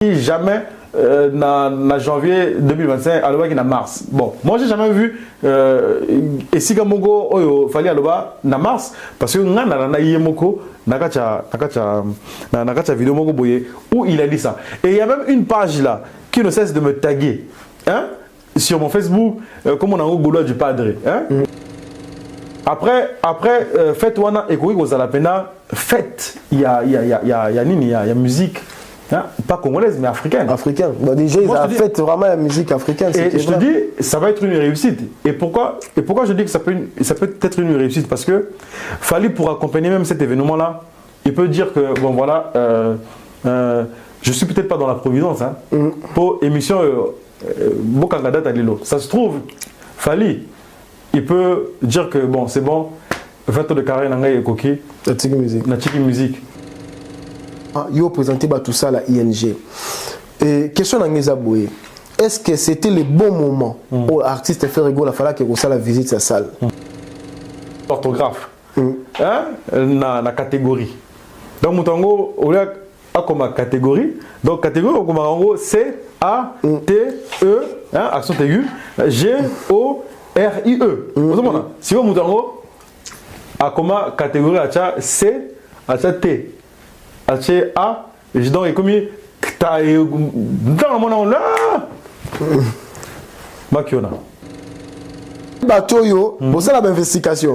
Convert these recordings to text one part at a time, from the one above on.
jamais na janvier 2025 aloba ki na mars. Bon, moi j'ai jamais vu esika moko oyo fali aloba na mars parce que nga na yemoko nakacha vidéo moko boye où il a dit ça. Et il y a même une page là qui ne cesse de me taguer hein, sur mon Facebook comme on a un Gaulois du Padre hein. Après fête wana ekoki kozala pena fête il y a musique. Hein? Pas congolaise, mais africaine. Africaine. Bah déjà, ils ont fait vraiment la musique africaine. Et je te dis, ça va être une réussite. Et pourquoi je dis que ça peut être une réussite? Parce que Fally, pour accompagner même cet événement-là, il peut dire que, bon voilà, je suis peut-être pas dans la providence. Hein, pour émission, ça se trouve, Fally, il peut dire que, bon, c'est bon, 20 ans de carrière, Nanga et Koki, la Tiki Musique. Yo présenté tout ça à la ING. Et question à Boye. Est-ce que c'était le bon moment pour l'artiste faire rigoler, il fallait que ça la visite sa salle? Orthographe. Hein? Na catégorie. Donc Moutango, on a comme catégorie. Donc catégorie, on a C A T E, hein, accent aigu, G O R I E. Si vous Moutango, a comme catégorie à C à T. Aché A, je donc comme ta dans mon là. Makiona. Batoyo, pour ça la investigation.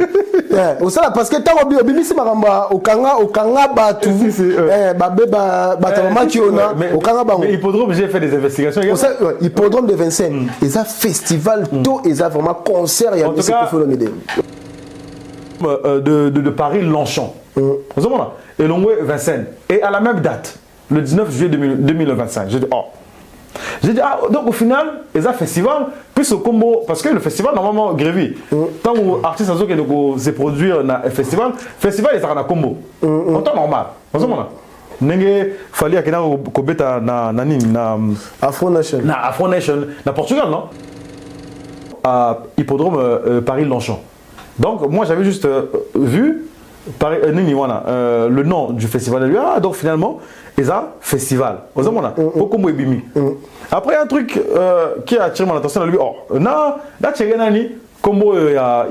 Pour ça parce que tant que bimisi maramba okanga batu Makiona okanga bango. Mais hippodrome j'ai fait des investigations. Hippodrome de Vincennes, ils a festival tout, ils a vraiment concert il y a tout cas de Paris Longchamp. Et Longwe Vincennes. Et à la même date, le 19 juillet 2025, j'ai dit, oh. J'ai dit, ah, donc au final, il y a un festival, plus au combo, parce que le festival, normalement, grévi. Tant que l'artiste a se produire dans un festival, il y a un combo. En temps normal. Il fallait qu'il y ait un Afro Nation. Afro Nation. Na Portugal, non? À Hippodrome Paris-Longchamp. Donc, moi, j'avais juste vu le nom du festival. Ah, donc finalement, il y a un festival. Après, un truc qui a attiré mon attention, lui, oh, il y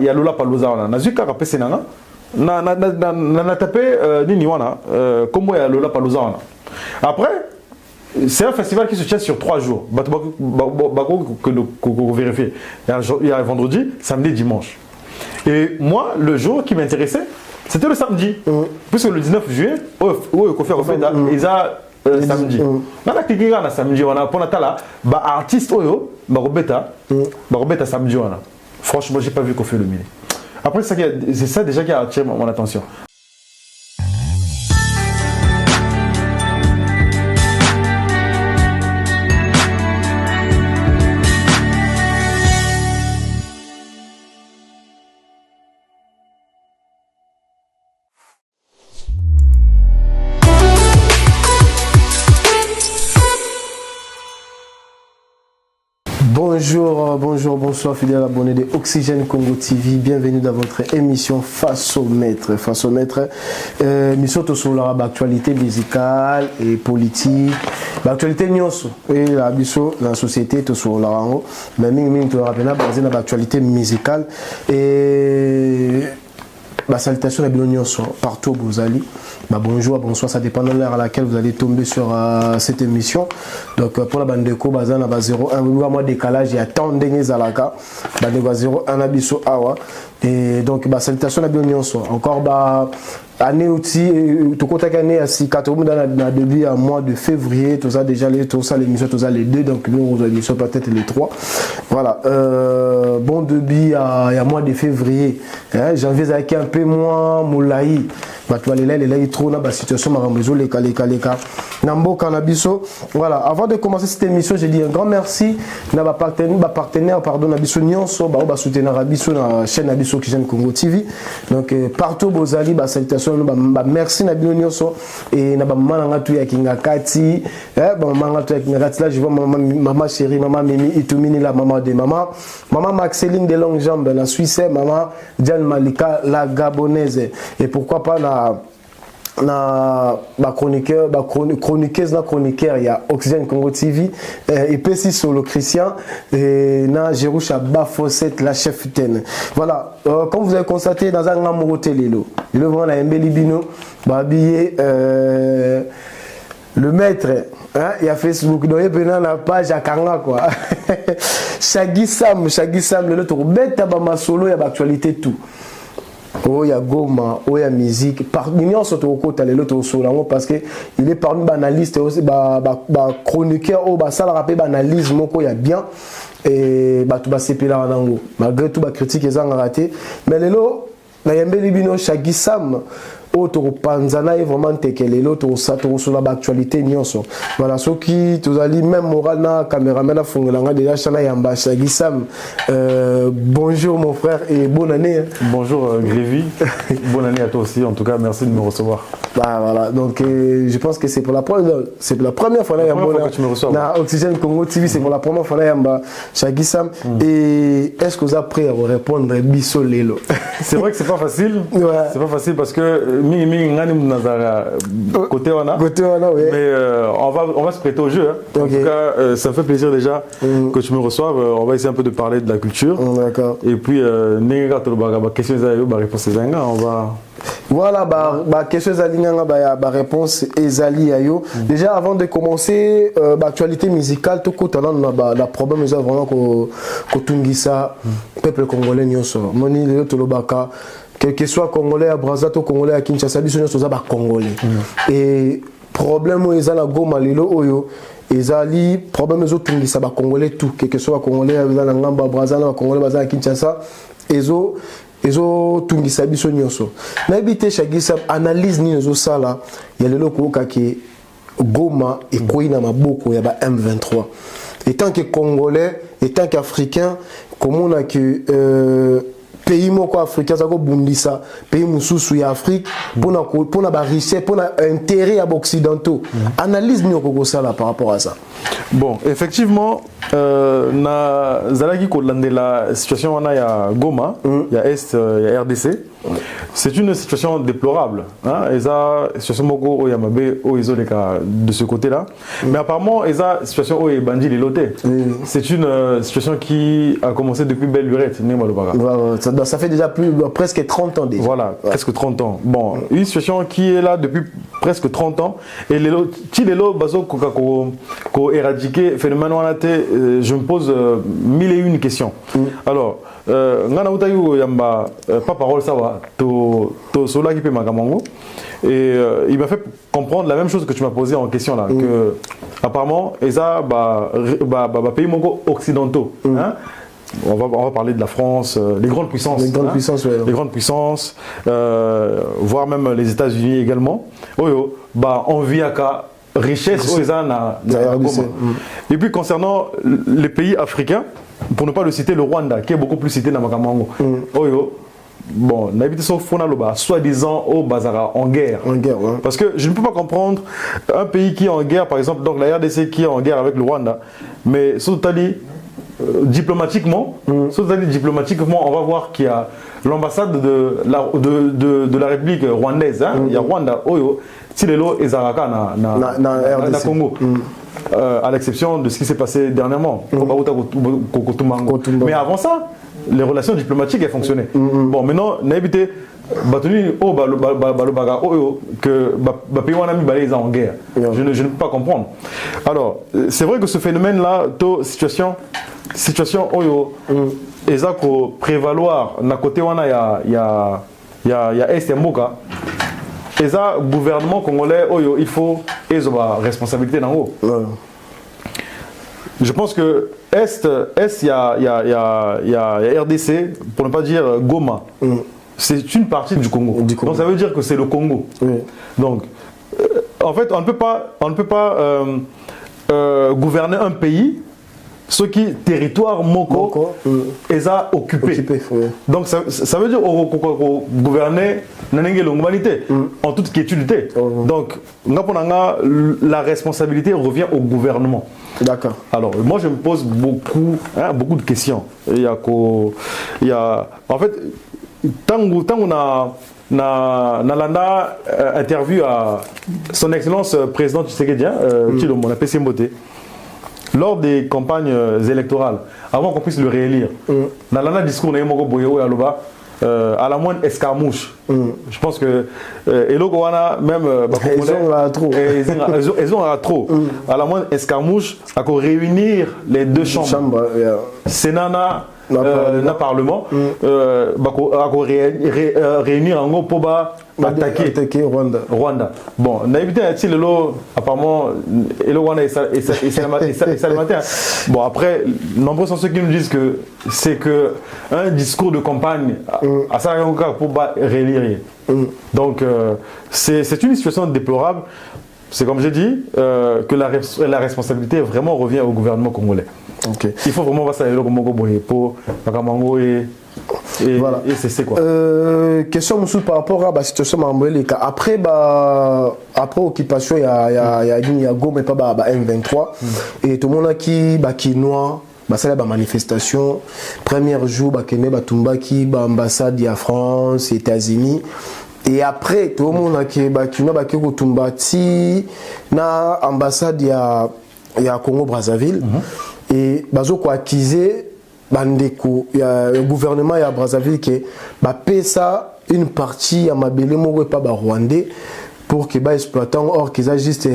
a Lola Palouza, il y a tapé Lola Palouza. Après, c'est un festival qui se tient sur 3 jours. Il y a vendredi, samedi, dimanche. Et moi, le jour qui m'intéressait, c'était le samedi. Puisque le 19 juillet, ils ont samedi. Dans la clinique, on a samedi, on a pour Natala, artiste, samedi. Franchement, je n'ai pas vu qu'on fait le mini. Après, c'est ça déjà qui a attiré mon attention. Bonsoir fidèles abonnés de Oxygène Congo TV, bienvenue dans votre émission Face au Maître. Mission sur l'actualité musicale et politique, l'actualité nyonso et la biso dans la société sur la rango, mais mimi to rappela basé dans l'actualité musicale et salutations à Nyonso partout où vous allez. Bonjour, bonsoir, ça dépend de l'heure à laquelle vous allez tomber sur cette émission. Donc pour la bande de co, bazan à 0,1, mois décalage, il y a tant d'années à la cas, 0,1 abisso awa. Et donc salutations à Nyonso. Encore année aussi, tout compte année à 6 4 dans le début à mois de février, tout ça déjà tout ça l'émission tout ça les deux, donc nous on émission peut-être les 3. Voilà, bon début à mois de février, hein, janvier avec un peu moins moulaï. La situation voilà, avant de commencer cette émission, j'ai dit un grand merci à ma partenaire pardon Nabiso Nyonso ba soutenir Nabiso na chaîne Nabiso Oxygène Congo TV. Donc partout bozali salutation merci Nabiso Nyonso et na ba mama ngatu ya kingakati mama ngatu ya kingakati là je vois maman chérie maman Mimi Itumini la maman de maman Maxeline de Longue Jambe la Suisse maman Diane Malika la Gabonaise et pourquoi pas la na chroniqueur chroniqueuse na chroniqueur il y a Oxygène Congo TV et puis si solo Christian et na Jerusha Bafosset la chef ten voilà comme vous avez constaté dans un amoureux lelo le vraiment la Mbeli Bino habillé le maître hein, il y a Facebook donc il y a la page à Kanga quoi Shaggy Sam le autre bête ba masolo il y a actualité tout. Oh, il y a Goma, oh, il y a musique. Parmi nous, parce qu'il est parmi les analystes, aussi, chroniqueurs, ça la rappelle analyse, il y a bien. Et tout va se là en malgré tout, critique, ils ont raté. Mais les lots, il y a un bel bino, Shaggy Sam. Autre panzana est vraiment tekelé l'autre ça sur l'actualité nyonso voilà ceux qui tous ali même moral na caméraman a fongolanga déjà chana yamba Shaggy Sam bonjour mon frère et bonne année bonjour Grévy bonne année à toi aussi en tout cas merci de me recevoir voilà donc je pense que c'est pour la première fois là yamba que tu me reçois na Oxygène Congo TV c'est pour la première fois là yamba Shaggy Sam et est-ce que vous êtes prêt à répondre biso lelo c'est vrai que c'est pas facile c'est pas facile parce que côté wana oui. Mais on va se prêter au jeu hein. En tout cas ça me fait plaisir déjà que tu me reçoives on va essayer un peu de parler de la culture d'accord et puis question réponse on va voilà question réponse ezali ayo déjà avant de commencer actualité musicale tout côté la problème est vraiment que tungisa peuple congolais nyonso moni le tolobaka quel que soit congolais à Brazzaville congolais à Kinshasa biso nyonso za ba congolais et problème eza na Goma lelo oyo ezali problème ezotungisa ba congolais tout quel que soit congolais za na ngamba Brazzaville ba congolais baza à Kinshasa ezo tungisa biso nyonso na ebité Shaggy Sam analyse ni ezo sala ya lelo ko kake Goma et koina maboko ya ba M23 et tant que congolais et tant qu'africain comment on a que pays moko africain ça ko bundisa pays mususu ya Afrique pour na ba richesse pour na intérêt à occidentaux analyse ni ko ça là par rapport à ça bon effectivement na zalaki ko landela situation wana ya Goma ya Est ya RDC c'est une situation déplorable hein eza situation moko o ya mabe o izoleka de ce côté là mais apparemment eza situation o bandi liloté c'est une situation qui a commencé depuis belle lurette ça fait déjà presque 30 ans déjà voilà presque 30 ans bon une situation qui est là depuis presque 30 ans et lelo bazo ko éradiquer phénomène wana té je me pose mille et une questions alors ngana utayu yamba pas parole ça va to sola qui peut magamango et il m'a fait comprendre la même chose que tu m'as posé en question là que apparemment eza pays mongo occidentaux hein on va parler de la France, les grandes puissances, les grandes puissances, voire même les États-Unis également. On vit à richesse et puis concernant les pays africains, pour ne pas le citer, le Rwanda qui est beaucoup plus cité dans Makamango. Bon, soi-disant au Bazara en guerre. Parce que je ne peux pas comprendre un pays qui est en guerre, par exemple, donc la RDC qui est en guerre avec le Rwanda, mais diplomatiquement, on va voir qu'il y a l'ambassade de la République rwandaise, hein, il y a Rwanda, Tilelo et Zaraka na Congo. À l'exception de ce qui s'est passé dernièrement. Mais avant ça, les relations diplomatiques elles fonctionnaient. Bon, maintenant, on a évité que pays en guerre. Je ne peux pas comprendre. Alors, c'est vrai que ce phénomène-là, situation ezako prévaloir na côté wana ya Est et Mboka. Et ça, gouvernement congolais, il faut la responsabilité dans haut. Je pense que Est, il y a RDC, pour ne pas dire Goma. C'est une partie du Congo. Donc ça veut dire que c'est le Congo. Donc, en fait, on ne peut pas gouverner un pays ce qui territoire moko est occupé. Donc ça veut dire gouverner l'humanité en toute quiétude. Donc la responsabilité revient au gouvernement. D'accord. Alors moi je me pose beaucoup de questions. En fait tant qu'on a Nalanda interview à son excellence président Tshisekedi, Tshilombo, na PC Mbote, lors des campagnes électorales, avant qu'on puisse le réélire. Nalanda discours na yemoko boyo aloba à la moindre escarmouche. Je pense que Elogowana même ils ont trop. À la moindre escarmouche, à réunir les deux chambres. Sénat na Parlement, à réunir en gros pour attaquer Rwanda. Bon, on a évité apparemment Elogowana et Salamata. Bon, après, nombreux sont ceux qui nous disent que c'est que un discours de campagne à Sarayonka pour réélire. Donc, c'est une situation déplorable. C'est comme j'ai dit, que la responsabilité vraiment revient au gouvernement congolais. Okay. Il faut vraiment voir ça pour Makamango et voilà. Et c'est quoi. Question par rapport à la situation après occupation il y a Go mais pas M23 et tout le monde qui noie c'est la manifestation premier jour qui ambassade de France États-Unis. Et après, tout le monde qui na ambassade ya Congo Brazzaville et bazo ko accuser bandeko ya gouvernement ya Brazzaville que pesa une partie ya mabele moko pas rwandais pour que exploitant or qu'ils a juste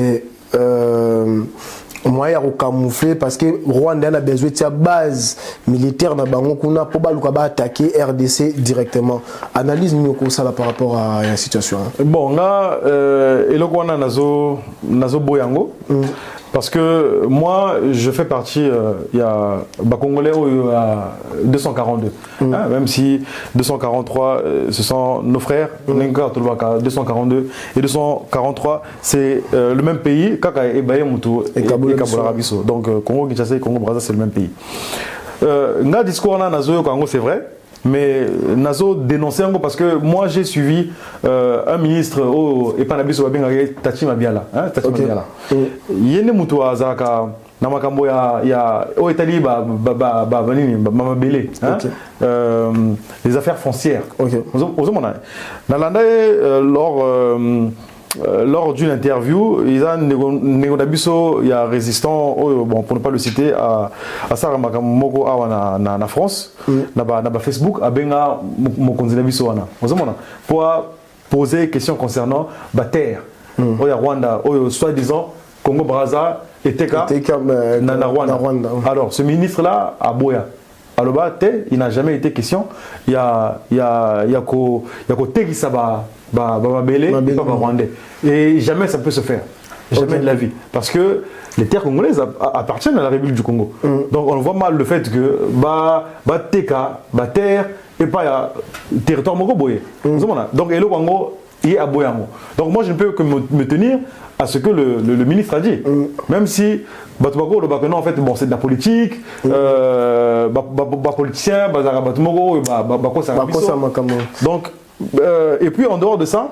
moyen de camoufler parce que Rwanda a besoin de base militaire na bango kuna pour attaquer RDC directement. Analyse nous ça par rapport à la situation. Bon, là Elokwana nazo boyango parce que moi je fais partie il y a Congolais à 242 même si 243 ce sont nos frères 242 et 243 c'est le même pays Kaka et Mutu et Kabola Biso donc Congo Kinshasa et Congo Brazza c'est le même pays nga discours là nazo Congo c'est vrai mais nazo dénoncé parce que moi j'ai suivi un ministre au Epanabiso Tati Mabiala Tati Mabiala yene mutu azaka na makambo ya o Italie mamabele les affaires foncières lors d'une interview, il y a il y a résistant, bon, pour ne pas le citer, à Sarah Makamoko na France, na Facebook, à Benga Mokonzinabiso pour poser des questions concernant la terre. Rwanda, soi-disant, Congo Brazza et Teka na Rwanda. Alors, ce ministre-là, à Boya, il n'a jamais été question. Il y a côté qui ça va rwandais. Et jamais ça peut se faire. Jamais de la vie. Parce que les terres congolaises appartiennent à la République du Congo. Donc on voit mal le fait que Teka, terre, et pas territoire mogoboye. Donc Elo Congo est à Boyango. Donc moi je ne peux que me tenir à ce que le ministre a dit. Même si non, en fait, bon, c'est de la politique, politicien, donc, et puis en dehors de ça,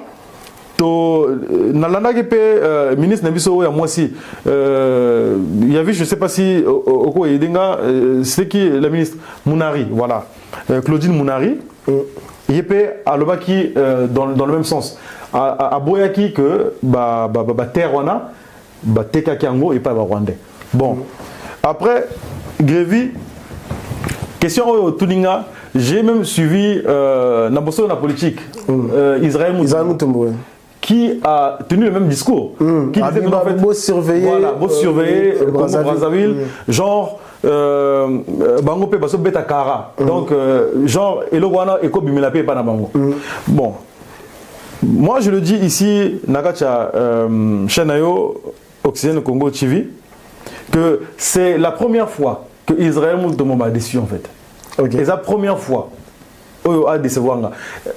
Nalanda ministre Nabiso moi aussi, il y avait, je ne sais pas si c'est qui la ministre Mounari, voilà, Claudine Mounari, il est à Lobaki dans le même sens, à Boyaki que terre wana, Teka Kiango et pas Rwandais. Bon, après, Grévy, question au Tuninga, j'ai même suivi la politique, Israël Moutombo, qui a tenu le même discours. Qui disait que en fait, beau surveiller, Brazzaville, genre, Bango pe baso beta kara. Donc, genre, Elogwana eko bimilape pas na bango. Bon, moi je le dis ici, Nagacha, Chenayo, Oxygène Congo TV, que c'est la première fois que Israël m'a déçu en fait. Okay. C'est la première fois a décevoir.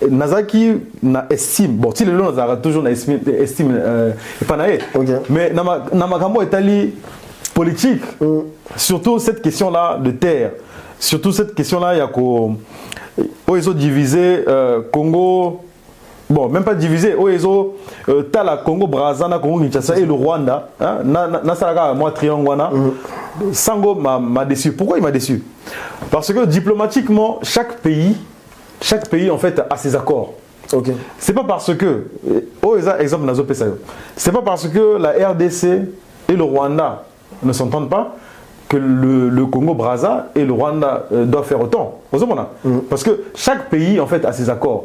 Nazaki na estime. Bon, si le long a toujours na estime pas naé. Mais namakambo Italie politique. Surtout cette question là de terre. Surtout cette question là il y a ils ont divisé Congo. Bon, même pas divisé. Oezo, Tala, Congo, Brazana, Congo, Kinshasa et le Rwanda. Nasaraga, moi, Triangwana. Sango m'a déçu. Pourquoi il m'a déçu? Parce que diplomatiquement, chaque pays, en fait, a ses accords. Ok. C'est pas parce que, oh, exemple, c'est pas parce que la RDC et le Rwanda ne s'entendent pas que le Congo-Brazza et le Rwanda doivent faire autant. Parce que chaque pays, en fait, a ses accords.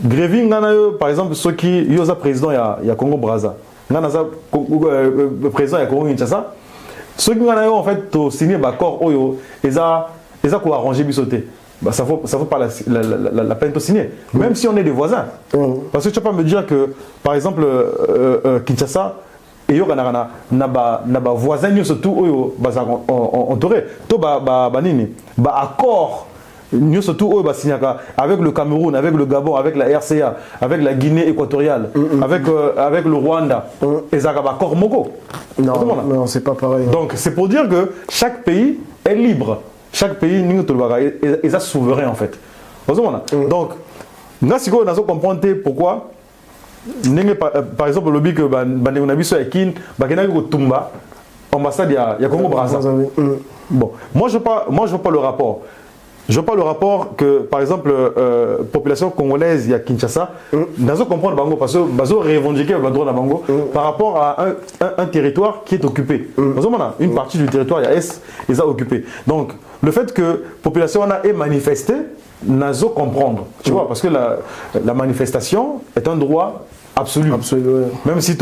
Grévin, par exemple, ceux qui sont président, il y a Congo-Brazza. Président, il y a Congo-Kinshasa. Ceux qui ont en fait signé l'accord, ils ont quoi arranger bisoté. Ça vaut pas la peine de signer, même si on est des voisins. Parce que tu ne vas pas me dire que, par exemple, Kinshasa, et yo na voisin surtout entouré to accord surtout avec le Cameroun, avec le Gabon, avec la RCA, avec la Guinée équatoriale, avec le Rwanda, et ça accord moko. Non, c'est pas pareil. Donc c'est pour dire que chaque pays est libre. Chaque pays est souverain en fait. Donc nous avons compris pourquoi. Par exemple, le but que Bandégonabiso et Kin, Tumba, ambassade il y a Congo-Brazza. Bon, moi je veux pas le rapport. Je veux pas le rapport que, par exemple, population congolaise, il y a Kinshasa, nous allons comprendre Bango parce que nous revendiquer le droit de Bango par rapport à un territoire qui est occupé. Une partie du territoire, il y a Est, ils ont occupé. Donc, le fait que la population ait manifesté, nous allons comprendre. Tu vois, parce que la manifestation est un droit absolu. Même si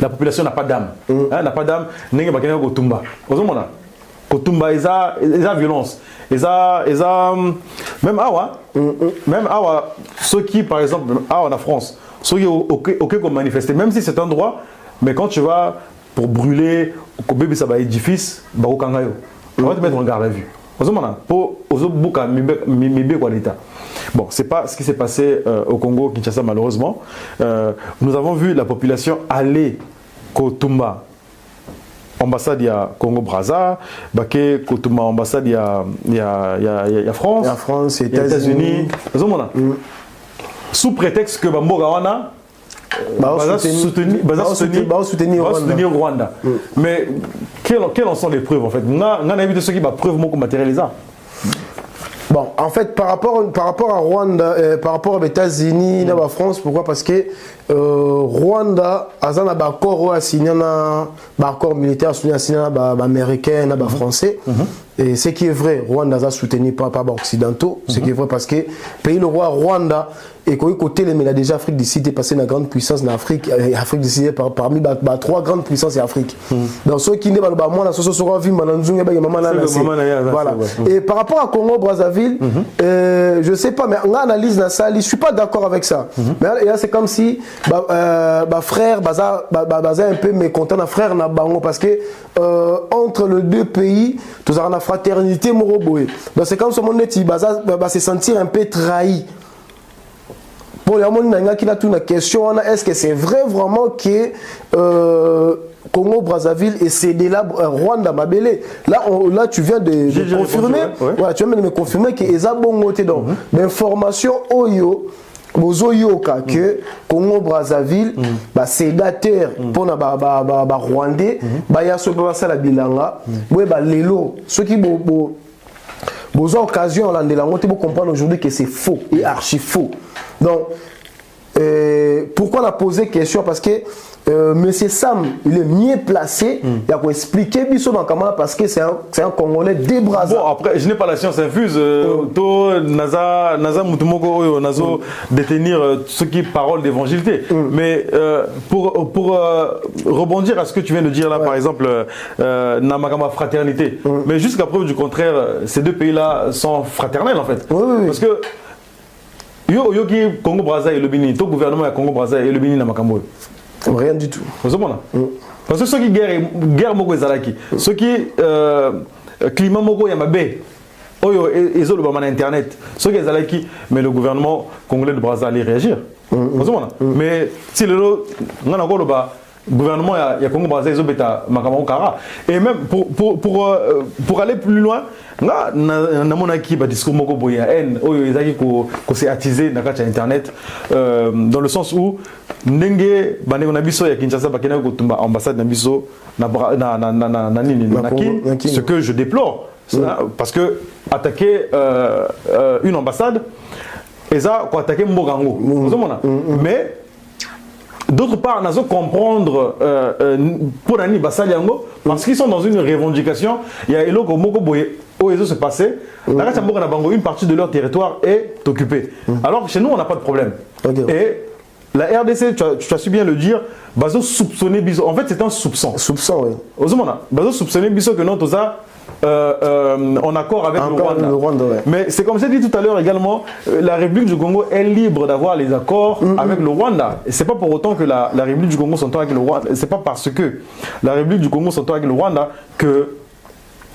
la population n'a pas d'âme. N'a pas d'âme, n'est pas quelqu'un qui Kotumba. Kotumba, ils ont violence. Même Awa, ceux qui, par exemple, en France, ceux qui ont manifesté, même si c'est un droit, mais quand tu vas pour brûler, au bébé ça va édifice, on va te mettre en garde à vue. Bon, c'est pas ce qui s'est passé au Congo, Kinshasa, malheureusement. Nous avons vu la population aller Kotumba, ambassade il y a Congo-Brazza, Baké Kotumba, ambassade il y a France. Il y a France, États-Unis. Sous prétexte que Bambogawana va soutenir Rwanda. Mais quelles en sont les preuves en fait? On a évité ceux qui va preuve matérialisées. Bon, en fait, par rapport à Rwanda, par rapport aux États-Unis, à la France, pourquoi? Parce que Rwanda a un accord militaire américain, français. Et ce qui est vrai, Rwanda a soutenu pas occidentaux. Ce qui est vrai parce que pays le roi Rwanda et côté mais déjà Afrique du Sud est passé une grande puissance en Afrique. Afrique du Sud parmi trois grandes puissances en Afrique. Donc ceux qui ne sont pas moi, voilà. Et par rapport à Congo Brazzaville, je sais pas, mais on analyse dans ça, je suis pas d'accord avec ça. Mais là c'est comme si frère baza un peu mécontent na frère na bango parce que entre les deux pays tous avons la fraternité moroboé. Donc c'est comme si on va se sentir un peu trahi. Pour les gens qui ont une question, est-ce que c'est vrai vraiment que Congo Brazzaville et cédé là Rwanda Mabélé? Là tu viens de confirmer, tu viens de me confirmer que les abonnés donc l'information oyo bozoyoka que Congo Brazzaville sédateur pour na Rwandais ya so ba sala bilanga lelo ceux qui besoin occasion là de comprendre aujourd'hui que c'est faux et archi faux. Donc pourquoi on a posé question? Parce que Monsieur Sam, il est mieux placé il a expliquer Bisso Bankama parce que c'est un Congolais débrasé. Bon, après, je n'ai pas la science infuse. Naza Mutumoko, Nazo détenir ce qui est parole d'évangélité. Mais pour rebondir à ce que tu viens de dire là, par exemple, Namakama fraternité. Mais jusqu'à preuve du contraire, ces deux pays-là sont fraternels en fait. Parce que Yoki Congo Brazza et le Bénin, ton gouvernement est Congo Brazza et le Bénin Namakambo. Rien du tout. Parce que ceux qui guerre Moko Ezalaki, ceux qui climat Moko Yamabe, ils ont le bas internet, ceux qui Ezalaki, mais le gouvernement congolais de Brazza allait réagir. Mais si le gouvernement il y a Congo Brazza, ils ont bêta Makamao Kara. Et même pour aller plus loin, namonaki ba discours moko boya haine oyo ezaki ko s'est attisé na kati internet dans le sens où ndenge bandeko na biso ya Kinshasa bakena ko tumba ambassade na biso na ce que je déplore parce que attaquer une ambassade et ça quoi attaquer Mbogango mais d'autre part on a comprendre pour Nani Basaliango parce qu'ils sont dans une revendication il y a eloko moko boye où ils se passer une partie de leur territoire est occupée alors chez nous on n'a pas de problème et la RDC, tu as su bien le dire, Bazo soupçonner Biso. En fait, c'est un soupçon. Soupçon, oui. Ozomona, Bazo soupçonner Biso que non, tout ça, en accord avec le Rwanda. Ouais. Mais c'est comme j'ai dit tout à l'heure également, la République du Congo est libre d'avoir les accords avec le Rwanda. Et c'est pas pour autant que la République du Congo s'entend avec le Rwanda. C'est pas parce que la République du Congo s'entend avec le Rwanda que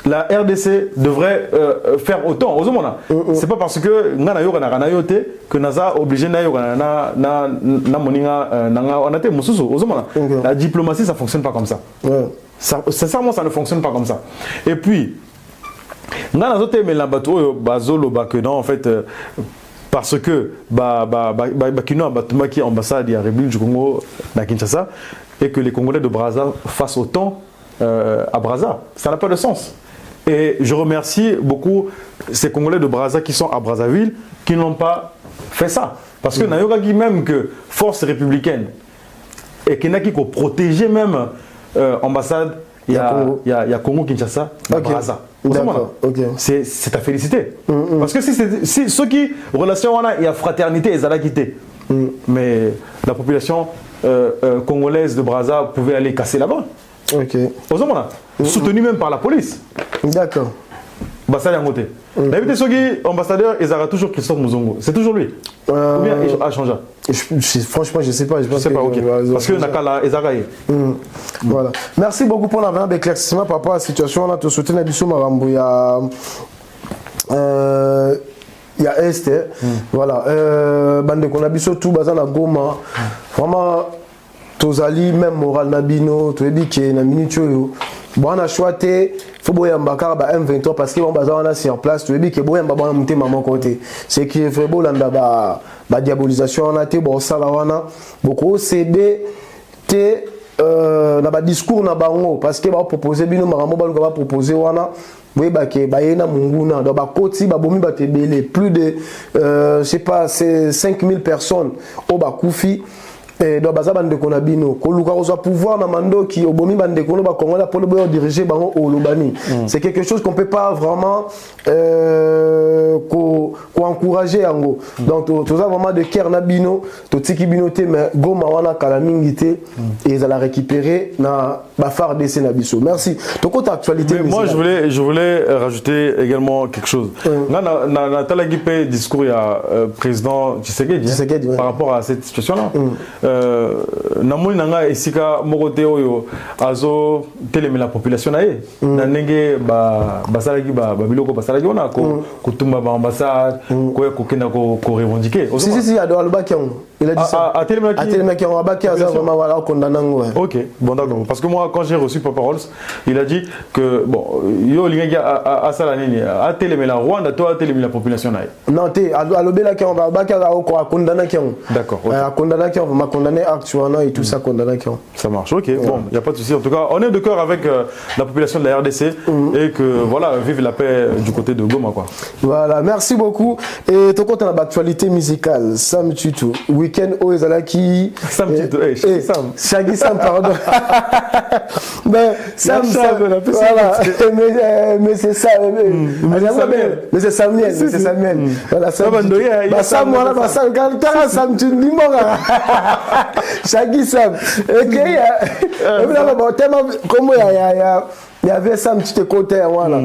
la RDC devrait faire autant. C'est pas parce que que Naza obligé la diplomatie ça fonctionne pas comme ça. Sincèrement ça ne fonctionne pas comme ça. Et puis en fait parce que qui est ambassade de la République du Congo à Kinshasa et que les Congolais de Brazza fassent autant à Brazza, ça n'a pas de sens. Et je remercie beaucoup ces Congolais de Brazza qui sont à Brazzaville qui n'ont pas fait ça. Parce que Nayoga dit même que force républicaine et qu'il y a qui protéger même l'ambassade, il y a Congo Kinshasa, Brazza. C'est à féliciter. Parce que si ceux qui relation il y a fraternité et zalakité. Mais la population congolaise de Brazza pouvait aller casser là-bas. Soutenu même par la police. D'accord. Bassali Angote. D'habitude, ceux qui ambassadeur, ils auront toujours Christophe Mouzongo. C'est toujours lui. Ou bien il a changé. Franchement, je ne sais pas. Je sais pas, ok. Parce que Nakala, ils auraient. Voilà. Merci beaucoup pour l'envers d'éclaircissement par rapport à la situation. On a tout soutenu Bissou Marambo. Il y a Esther. Voilà. Bande qu'on a Bissou tout basé na Goma. Vraiment. Tozali même moral nabino to ebi ke na minute yo bon na choité faut boyamba car ba M23 parce que bon baza on a sur place to ebi ke boyamba ba monter maman côté c'est qui fait bolanda ba diabolisation on a te bon sala wana beaucoup céder te na ba discours na bango parce que ba proposer bino marambo ba ba proposer wana oui ba ke ba yena munguna do ba koti ba bomi ba te belé plus de je sais pas c'est 5000 personnes au ba koufi. Donc baza bande ko na bino ko luka ko pouvoir na mando ki obomi bande ko no ba kongola pour le diriger bango au lobani c'est quelque chose qu'on peut pas vraiment ko encourager yango donc to za vraiment de cœur na bino to tiki bino te mais goma wana kala mingité et ils alla récupérer na ba phare DC na biso merci to côté actualité mais moi je voulais rajouter également quelque chose na talagipé discours il y a président Tshisekedi par rapport à cette situation là namoni nanga esika mokote oyo azo telemela population na ye na ndenge basalaki biloko basalaki wana ko tumba ba ambassade ko kenda ko revendiquer si ado albaki il a dit ça a telemaki on abaki aza vraiment voilà condamnant OK bon d'accord parce que moi quand j'ai reçu Papa Rolls il a dit que bon yo lingi a sala nini a telemela Rwanda to a telemela population na ye non te alobela ki on va abaki ko condamner ki d'accord condamner ki on va condamner actuellement et tout ça condamner ki ça marche OK bon il y a pas de souci en tout cas on est de cœur avec la population de la RDC et que voilà vive la paix du côté de Goma quoi voilà merci beaucoup et ton compte dans l'actualité musicale Sam Tutu week-end au Ezalaki Sam Tutu Sam Shaggy Sam pardon mais Sam voilà mais c'est ça mais c'est Samuel voilà Sam voilà Sam quand Sam tu dis moi Shaggy Sam OK bon tellement comme il y avait Sam tu te côté voilà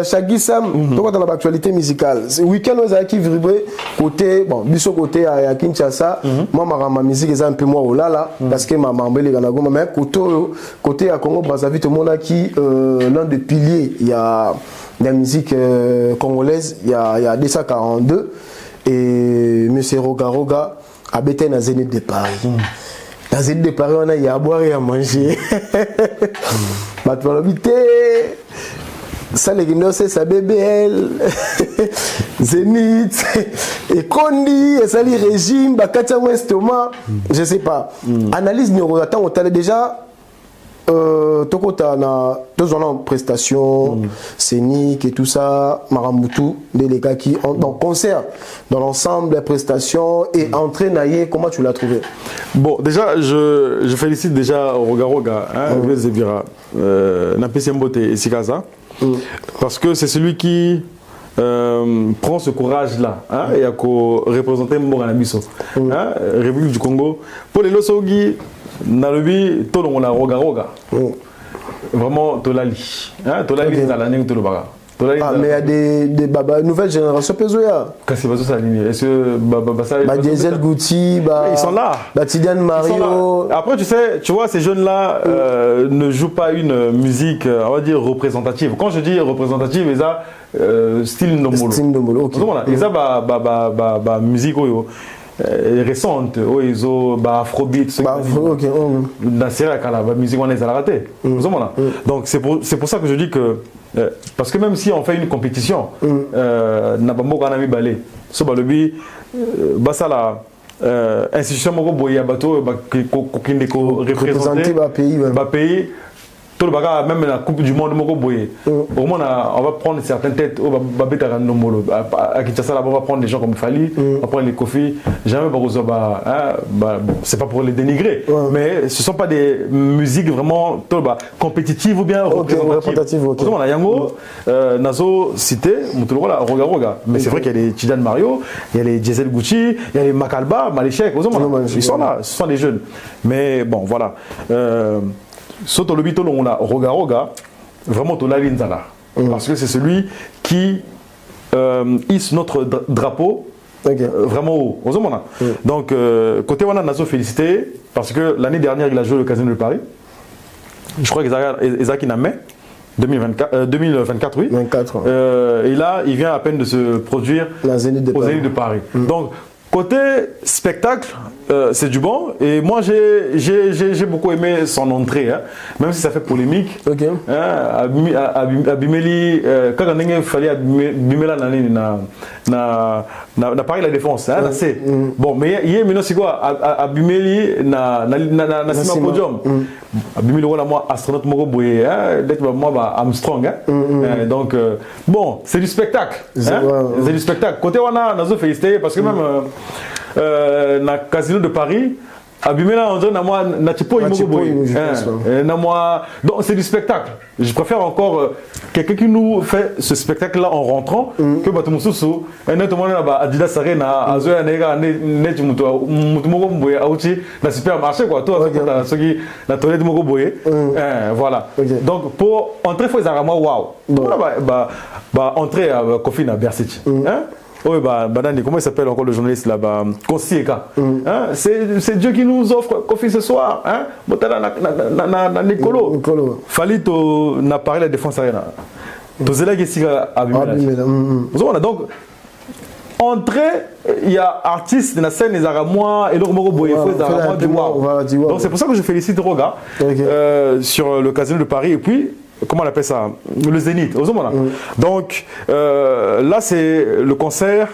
Shaggy Sam donc dans l'actualité musicale week-end aux Ezalaki vibré côté bon biso côté à Kinshasa moi ma musique est un peu moins au là parce que ma mbele gana goma mais côté à Congo Brazzaville tout le monde qui l'un des piliers il y a la musique congolaise il y a 242 et monsieur Roga habité dans Zénith de Paris dans Zénith de Paris on a y à boire et à manger bah tu vas l'habiter ça les guinées c'est sa BBL Zénith et Kondi et ça les régimes bah Katia Westoma je sais pas analyse neuro attends on t'a déjà Toko na deux ans en prestation scénique et tout ça, Maramutu, les gars qui ont dans concert, dans l'ensemble des prestations et entrée naïe, comment tu l'as trouvé? Bon, déjà, je félicite déjà Roga Roga, Zebira, Napesi Mbote et Sikaza, parce que c'est celui qui prend ce courage-là et a représenté Mboganabiso, République du Congo. Pour les Losogi, Nalobi, tout le monde a Roga Roga. Vraiment, Tolali. Tolali, c'est la ligne de Tolobaga. Mais il y a des nouvelles générations Pezoya. Qu'est-ce que c'est ligne? Est-ce que Diesel Gucci, ils sont là. Tidiane Mario. Après, tu vois, ces jeunes-là ne jouent pas une musique, on va dire, représentative. Quand je dis représentative, ils ont style Ndomolo. Style Ndomolo, ok. Ils ont musique récente, ils ont afrobeat, musique on les a raté. Donc c'est pour ça que je dis que parce que même si on fait une compétition, n'a pas beaucoup d'ami balé. So balobi, basa la institution moko boya bateau qui représenter pays. Tout le bagage, même la Coupe du Monde, au moins on va prendre certaines têtes, on va à Kinshasa, on va prendre des gens comme Fali, on va prendre les Kofi. Jamais c'est pas pour les dénigrer, mais ce ne sont pas des musiques vraiment compétitives ou bien représentatives. Yango, Nazo cité, Roga Roga. Mais c'est vrai qu'il y a les Tidiane Mario, il y a les Diesel Gucci, il y a les Makalba, Maléchek, ils sont là, ce sont des jeunes. Mais bon, voilà. Soto le bito on a Roga Roga, vraiment to la linzala. Parce que c'est celui qui hisse notre drapeau vraiment haut. Donc côté Wana Nazo félicité parce que l'année dernière il a joué le Casino de Paris. Je crois qu'Isaac en mai 2024 oui. 24. Et là il vient à peine de se produire au Zénith de Paris. Donc côté spectacle, c'est du bon. Et moi, j'ai beaucoup aimé son entrée, même si ça fait polémique. Abimeli, quand il fallait Abimela na Paris la défense, bon, mais il y a maintenant c'est quoi Abimeli na Sima Podium. Abimeli voilà moi astronaute moko boye, d'être moi Armstrong. Donc bon, c'est du spectacle. C'est du spectacle. Côté on a nous félicité parce que même na Casino de Paris, Abimela on dirait na tipo donc c'est du spectacle. Je préfère encore quelqu'un qui nous fait ce spectacle là en rentrant que Batumususu et notamment Adidas Arena Azoya Nega net mutu moko boye auti na supermarché quoi toi ceux qui na toilette moko boye voilà. Donc pour entrer faut ezarama waouh entrer à Kofi na Bercy oui, comment il s'appelle encore le journaliste là-bas? Konsieka. C'est Dieu qui nous offre Kofi ce soir. Na Nicolo. Fallait na parlé la défense arena. Tozela Gessiga Abimela. Donc, entrée, il y a artistes de la scène, les Aramois et leur Moro Boye. Donc, c'est pour ça que je félicite Roga sur le Casino de Paris. Et puis, comment on appelle ça? Le Zénith. Donc là c'est le concert.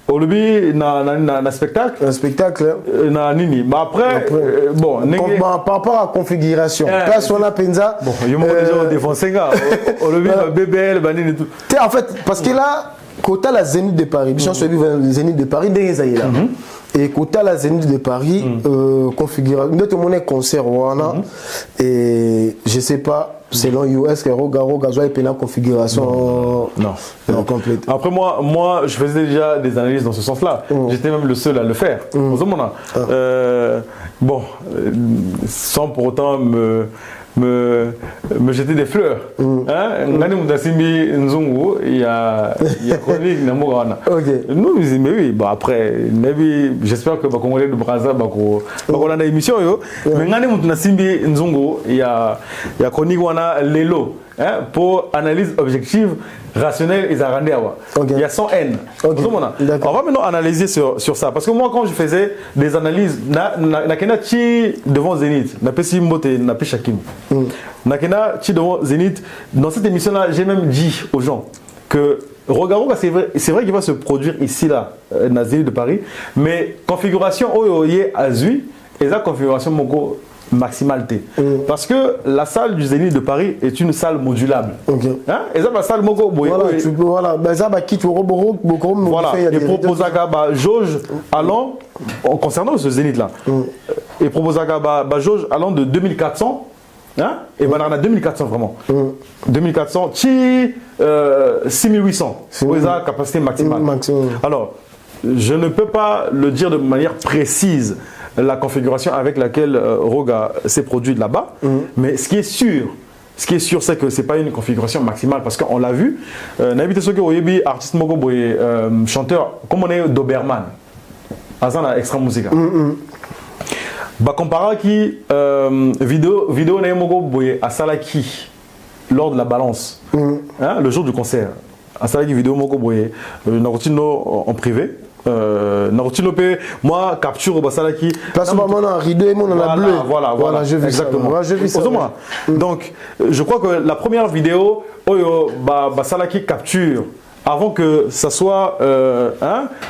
Au lobby, na spectacle. Un spectacle. Na nini. Mais après, bon. Par rapport à la configuration. Place on a penza. Bon, il y a déjà défoncé gars. Au lobby, BBL, banini tout. En fait, parce que là, quand la Zénith de Paris, je suis le Zénith de Paris, dès là. Et quand la Zénith de Paris, configuration. Notre monnaie concert et je sais pas. Selon US, que Roga Roga soit une configuration non complète. Après moi, je faisais déjà des analyses dans ce sens-là. J'étais même le seul à le faire. Bon, sans pour autant me jeter des fleurs. Il y a chronique nous mais oui, après j'espère que Congolais de Brazza on a une émission mais il y a chronique Lelo pour analyse objective rationnelle et il y a sans haine. On va maintenant analyser sur ça parce que moi quand je faisais des analyses devant Zénith na pesi mbote na Shakim nakena devant Zénith dans cette émission là j'ai même dit aux gens que Roga Roga c'est vrai qu'il va se produire ici là na Zénith de Paris mais configuration oyoye azui et la configuration moko maximale T. Parce que la salle du Zénith de Paris est une salle modulable. Hein? Et ça, la salle Moko, voilà, tu peux, voilà, ben ça va quitter au voilà, et propose à jauge allant, concernant ce Zénith là, et propose à jauge allant de 2400. Hein? Et ben on a 2400 vraiment. 2400, 6800. C'est la capacité maximale. Alors, je ne peux pas le dire de manière précise, la configuration avec laquelle Roga s'est produit là-bas, mais ce qui est sûr, c'est que ce n'est pas une configuration maximale parce qu'on l'a vu. N'habite ce que Oyebi, artiste Moko Boye, chanteur, comme on est Doberman, Azan a extra musique. Bah comparé qui vidéo na Moko Boye à Salaki lors de la balance, hein, le jour du concert, à Salaki vidéo Moko Boye, Narutino en privé. Moi capture au Basalaki parce que moi on a rideau et on a bleu voilà j'ai vu exactement j'ai vu ça. Donc je crois que la première vidéo Basalaki capture avant que ça soit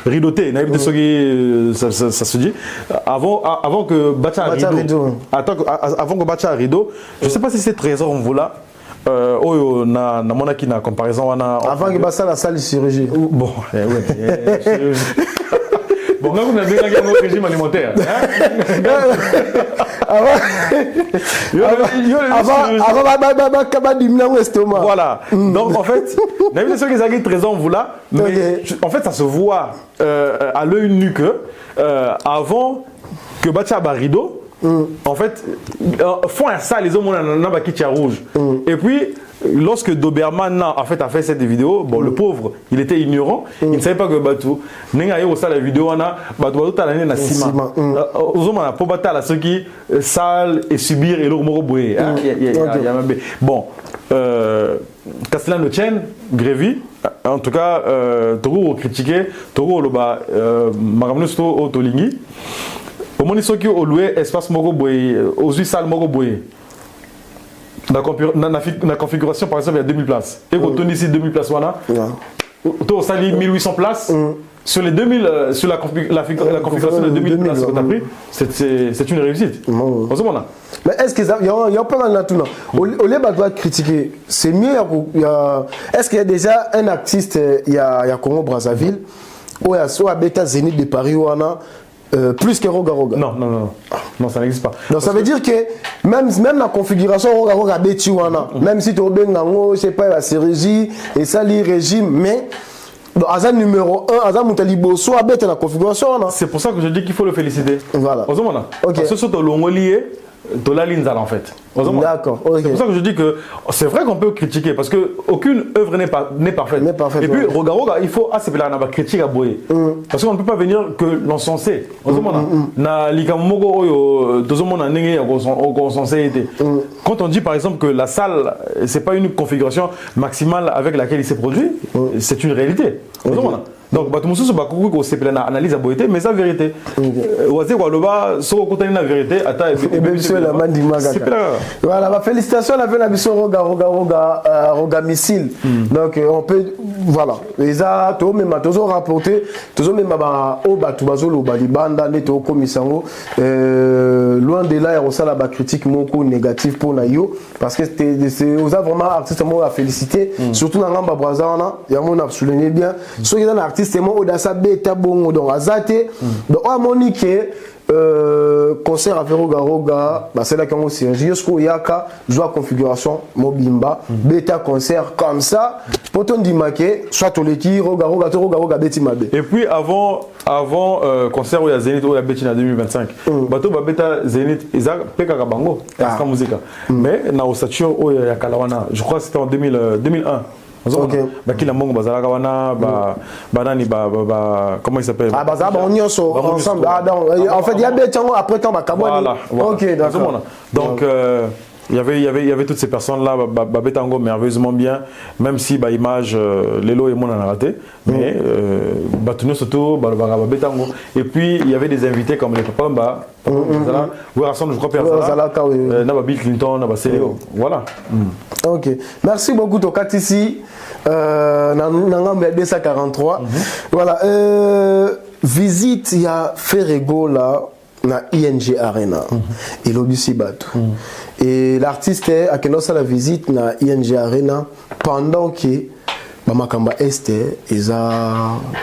rideauté, ça se dit avant que Bacha rideau avant que Bacha rideau, je sais pas si c'est trésor on voit Oyo na monaki na comparaison avant que basa la salle de chirurgie. Bon bon quand on a bien un régime alimentaire voilà donc en fait la vie de ceux qui ont trésor vous là mais en fait ça se voit à l'œil nu que avant que Bacha Barido en fait, font un ça les hommes ont un rouge. Et puis, lorsque Doberman en fait, a fait cette vidéo, bon, le pauvre, il était ignorant, il ne savait pas que Batou, n'a eu ça la vidéo, on a Batou à l'année na ciment. Aux hommes, on a pas battu à ceux qui sale et subir et l'eau moroboué. Bon, Castellano Chen, Grévy, en tout cas, Togo critiqué, Togo Loba, Maramnusto Otolingi. Au moment où on loué espace Moroboye, aux 8 salles Moroboye, la configuration par exemple il y a 2000 places. Et quand on dit ici 2000 places, voilà, on salit 1800 places. Sur les 2000, sur la configuration de 2000 places que tu as pris, c'est une réussite. Mais est-ce qu'il y a pas mal de tout au lieu de critiquer, c'est mieux. Est-ce qu'il y a déjà un artiste, il y a Congo Brazzaville, ou il y a soit Beta Zénith de Paris, ou plus que Roga Roga. Non, ça n'existe pas. Donc ça veut dire que même la configuration Roga Roga Beti wana, même si tu as je sais pas la chirurgie et ça le régime, mais Azan numéro 1, Azan Moutalibo soit bête la configuration. C'est pour ça que je dis qu'il faut le féliciter. Voilà. Parce que c'est lié de la ligne en fait. D'accord. C'est pour ça que je dis que c'est vrai qu'on peut critiquer parce qu'aucune œuvre n'est parfaite. Et puis, Roga, il faut accepter la critique à Boye. Parce qu'on ne peut pas venir que l'encenser. Quand on dit par exemple que la salle, ce n'est pas une configuration maximale avec laquelle il s'est produit, c'est une réalité. Donc, Batumusu, c'est une analyse à Boété, mais c'est la vérité. Voilà, félicitations à la mission Roga Missile. Donc, on peut, voilà. Les a, tout même, toujours rapporté, toujours même, au Batubazolo, Balibanda, Neto, Komisango, loin de là, il y a aussi la critique négative pour Nayo, parce que c'est vraiment artiste à féliciter, surtout dans l'Amba Brazana, il y a mon souligné bien. Ceux qui sont artistes, Odassa Beta Bongo, donc Azate, donc à Monique, concert à Roga Roga, c'est là qu'on s'est jusqu'au Yaka, joie configuration, Mobimba, Beta concert comme ça, Poton Dimake, soit Toleki, Roga Roga, Beti Mabe. Et puis avant concert où il y a Zénith, où il y a Beti en 2025, Bato Beta Zénith, ils ont Peka Kabango, Extra Musica. Mais na Osatio, où il y a Kalawana, je crois que c'était en 2001. Comment il s'appelle? Ensemble. En fait, il y a des gens après temps. Voilà. Ok, d'accord. Donc, il y avait toutes ces personnes-là, Babetango merveilleusement bien, même si l'image, Lelo et moi on a raté, mais Batunio surtout, Babetango. Et puis, il y avait des invités comme les Papamba, je crois, Bill Clinton, voilà. Ok, merci beaucoup, Tokat ici. Nangam 243. Voilà, visite, il y a Ferrego là. na ING Arena et l'obisi bato et l'artiste a commencé la visite na ING Arena pendant que Bamakamba Est eza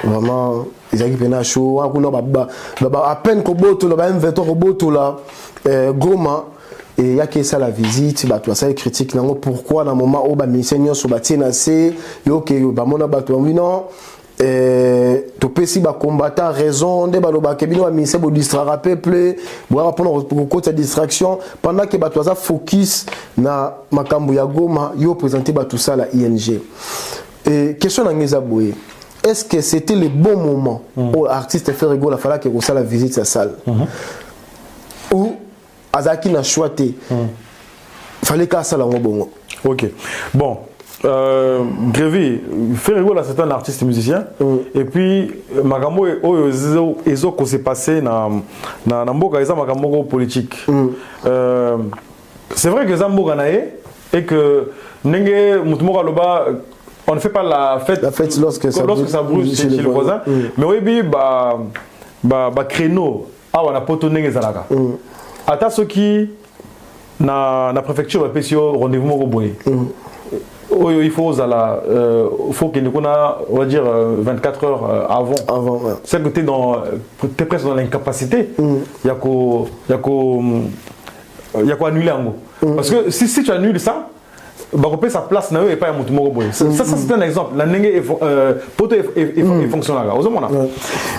vraiment ezaki pena show akuna à peine ko boto ba M23 ko boto la Goma et ya que ça la visite bato ça critique nango pourquoi na moment où ba missionnaire so batina se yo ke ba mona bato non to pesi ba combattant raison de baloba ke bino ba ministère bo distraire peuple bo répondre pour côté distraction pendant que bato za focus na makambo ya Goma yo présenter ba tout ça la ING. Et question na ngeza boye, est-ce que c'était le bon moment où l'artiste Ferrego la fallait que ça la visite sa salle ou azaki na choité fallait que ça la bongo. OK. Bon, Grévy, Ferrego là c'est un artiste musicien et puis makambo ezo ko s'est passé na mboka eza makambo politique. C'est vrai que Zamboka nae et que ndenge mutumoka loba on ne fait pas la fête lorsque ça brûle chez le voisin. Mais oui, créneau, on a poto ndenge zalaka. Ata soki na préfecture ba pesio rendez-vous moko boye. Il faut qu'il y ait, on va dire, 24 heures avant. Ouais. C'est que tu es presque dans l'incapacité. Il y a quoi annuler en gros. Parce que si tu annules ça, sa place n'a pas un ça c'est un exemple. La nengue est fonctionnelle.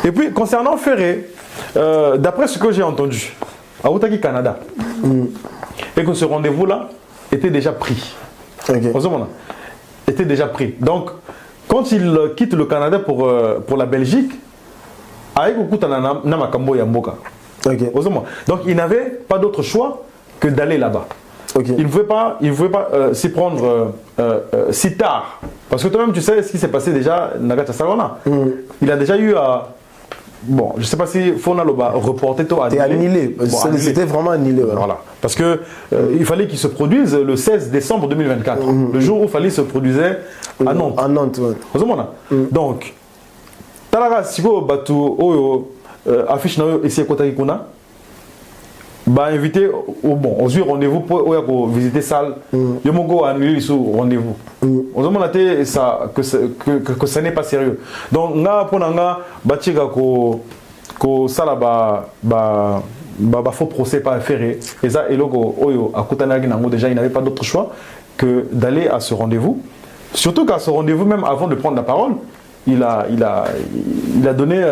Et puis concernant Ferré, d'après ce que j'ai entendu, à Otaki Canada, et que ce rendez-vous là était déjà pris. Était déjà pris. Donc quand il quitte le Canada pour la Belgique, avec Namakambo Yamboka. Donc il n'avait pas d'autre choix que d'aller là-bas. Il ne pouvait pas s'y prendre si tard. Parce que toi-même, tu sais ce qui s'est passé déjà Nagata Salona. Il a déjà eu à... Bon, je ne sais pas si Fona Loba reporté toi annulé. Annulé. C'était vraiment annulé. Ouais. Voilà. Parce que il fallait qu'il se produise le 16 décembre 2024. Le jour où il fallait se produisait à Nantes. À Nantes, oui. Donc, Talaga Siko Batu Oyo affiche ici à Kotakikuna. Invité on suit rendez-vous pour visiter salle. Yomongo a annulé ce rendez-vous. On se demande ça que ça n'est pas sérieux. Donc nga ponanga batika ko sala ba faux procès pas ferré et ça eloko oyo akutana nango déjà il n'avait pas d'autre choix que d'aller à ce rendez-vous. Surtout qu'à ce rendez-vous même avant de prendre la parole, il a donné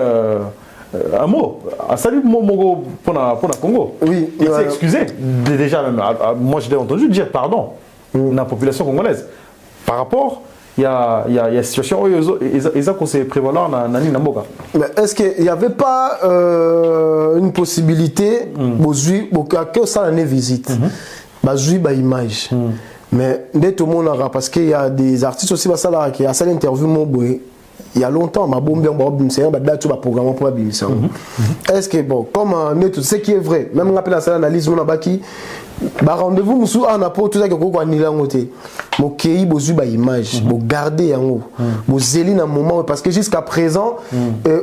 un mot, à salut Mogo pour la Congo. Oui, il s'est excusé. Déjà, même, moi je l'ai entendu dire pardon à la population congolaise. Par rapport, il y a une situation où ils ont s'est prévalent dans Namboka. Mais est-ce qu'il n'y avait pas une possibilité que ça en est visite bah image. Mais dès tout le monde parce qu'il y a des artistes aussi qui a ça l'interview il y a longtemps, ma bombe date programme pour Bimisa. Est-ce que bon, comme ce qui est vrai, même on appelle la salle analyse mon abaki, rendez-vous musu en apport tout ça que quoi ni la ngoté. Mo kei bozu ba image, bo garder yango, bo zeli na moment parce que jusqu'à présent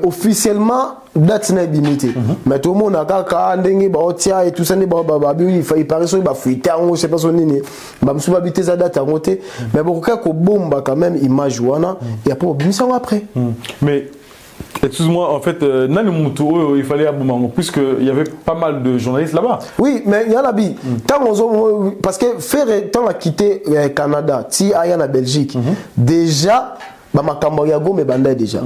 officiellement date n'est limité. Mais tout le monde a kaka ndenge ba otia et tout ça ne il paraît so ba fuite en je sais pas son nini. Ba musu ba bité za date ngoté, mais bon ko bomba quand même image wana et après Bimisa après. Mais excuse-moi, en fait, il fallait aboumango, puisqu'il y avait pas mal de journalistes là-bas. Oui, mais il y a la vie. Parce que Ferré, quand on a quitté le Canada, si il y a la Belgique, déjà, Makamboyago me bandait déjà.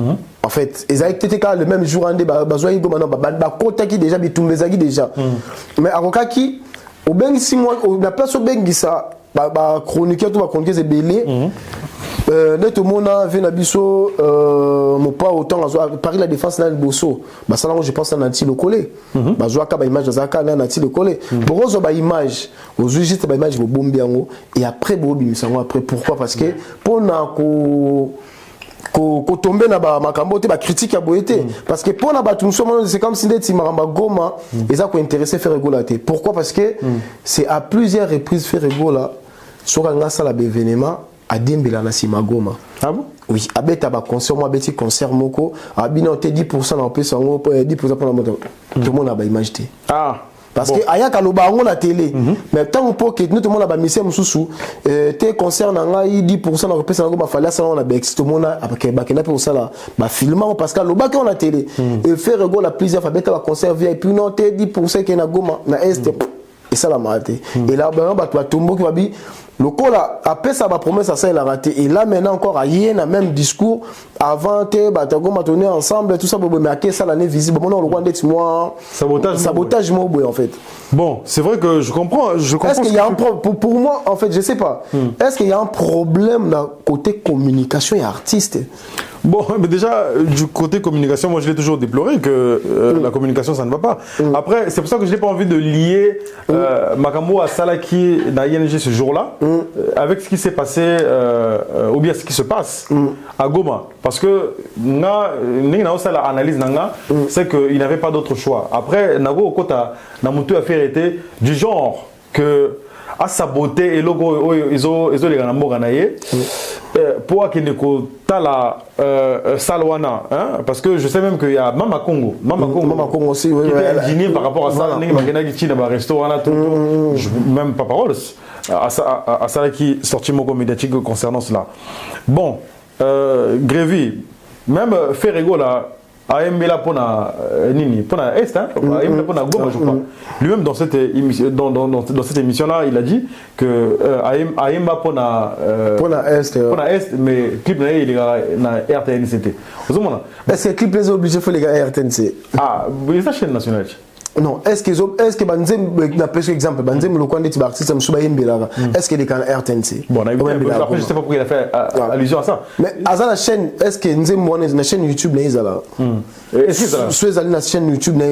En fait, ils avaient été le même jour, on a déjà, déjà. Mais à Rokaki, au Bengi, on a place au Bengi, ça, chroniqueur, tout va chroniquer, c'est belé. Net mona vena biso mo pas autant Paris la défense na bosso ba ça je pense à Nanti le collé ba joa ka ba image za ka na Nanti le collé bozo ba image au juste ba image bo bombi yango et après bo bimisa après pourquoi parce que pour na ko tomber na ba makambo te ba critique ya boyete parce que pour na ba tout c'est comme si ndeti maramba Goma eza ko intéresser faire rigolater pourquoi parce que c'est à plusieurs reprises faire rigola sur nga sala événement adembela na simagoma. Ah bon? Oui, abeta ba concert moi beti concert moko, abina te 10% na pesa ngo 10% pour la moto. Tout le monde a ba image té. Ah. Parce que aya kaloba ngo na télé. Mais tant pour que tout le monde a ba mission mususu te concert na ngai 10% na pesa ngo ba fala ça on a bex tout le monde a ba kena pour ça là ba filmer parce que loba que on a télé et faire rigole la plusieurs fois beta ba concert VIP non te 10% que na goma na est et ça la maté. Et là ba tombo qui va bi le col après ça va promesse à ça il a raté et là maintenant encore il y a même discours avant te batago tourner ensemble tout ça pour marquer ça l'année visible bon on le rwanda moi sabotage moi en fait. Bon, c'est vrai que je comprends est-ce qu'il y a un pour moi en fait je sais pas est-ce qu'il y a un problème dans côté communication et artiste? Bon, mais déjà, du côté communication, moi je l'ai toujours déploré que la communication ça ne va pas. Après, c'est pour ça que je n'ai pas envie de lier Makambo à Salaki dans ING ce jour-là avec ce qui s'est passé ou bien ce qui se passe à Goma. Parce que l'analyse c'est qu'il n'avait pas d'autre choix. Après, Nago Okota Namutu a fait été du genre que à saboter et logo ils ont les ganambo ganaye pour qu'il ne ta la salwana parce que je sais même qu'il y a Mama Congo aussi oui, qui était ingénieux par rapport à ça restaurant même pas parole à ça qui sorti mon médiatique concernant cela. Bon Grévy même Ferrego là Aembela pour la Nini, pour la Est, Aembela pour la Goma, je crois. Lui-même dans cette émission là, il a dit que Aemba pour la Est, mais clip là il est na RTNC. Est-ce que clip les obligés faut les gars RTNC? Ah, mais ça chaîne nationale. Non, est-ce que Banzem n'a pas exemple Banzem le coin des artistes Msuba Yembela est-ce qu'il est quand RTNC? Bon, après je sais pas pourquoi il a fait allusion à ça. Mais à la chaîne, est-ce que Nzem Mouane na chaîne YouTube là là? Est-ce que ça sur la chaîne YouTube là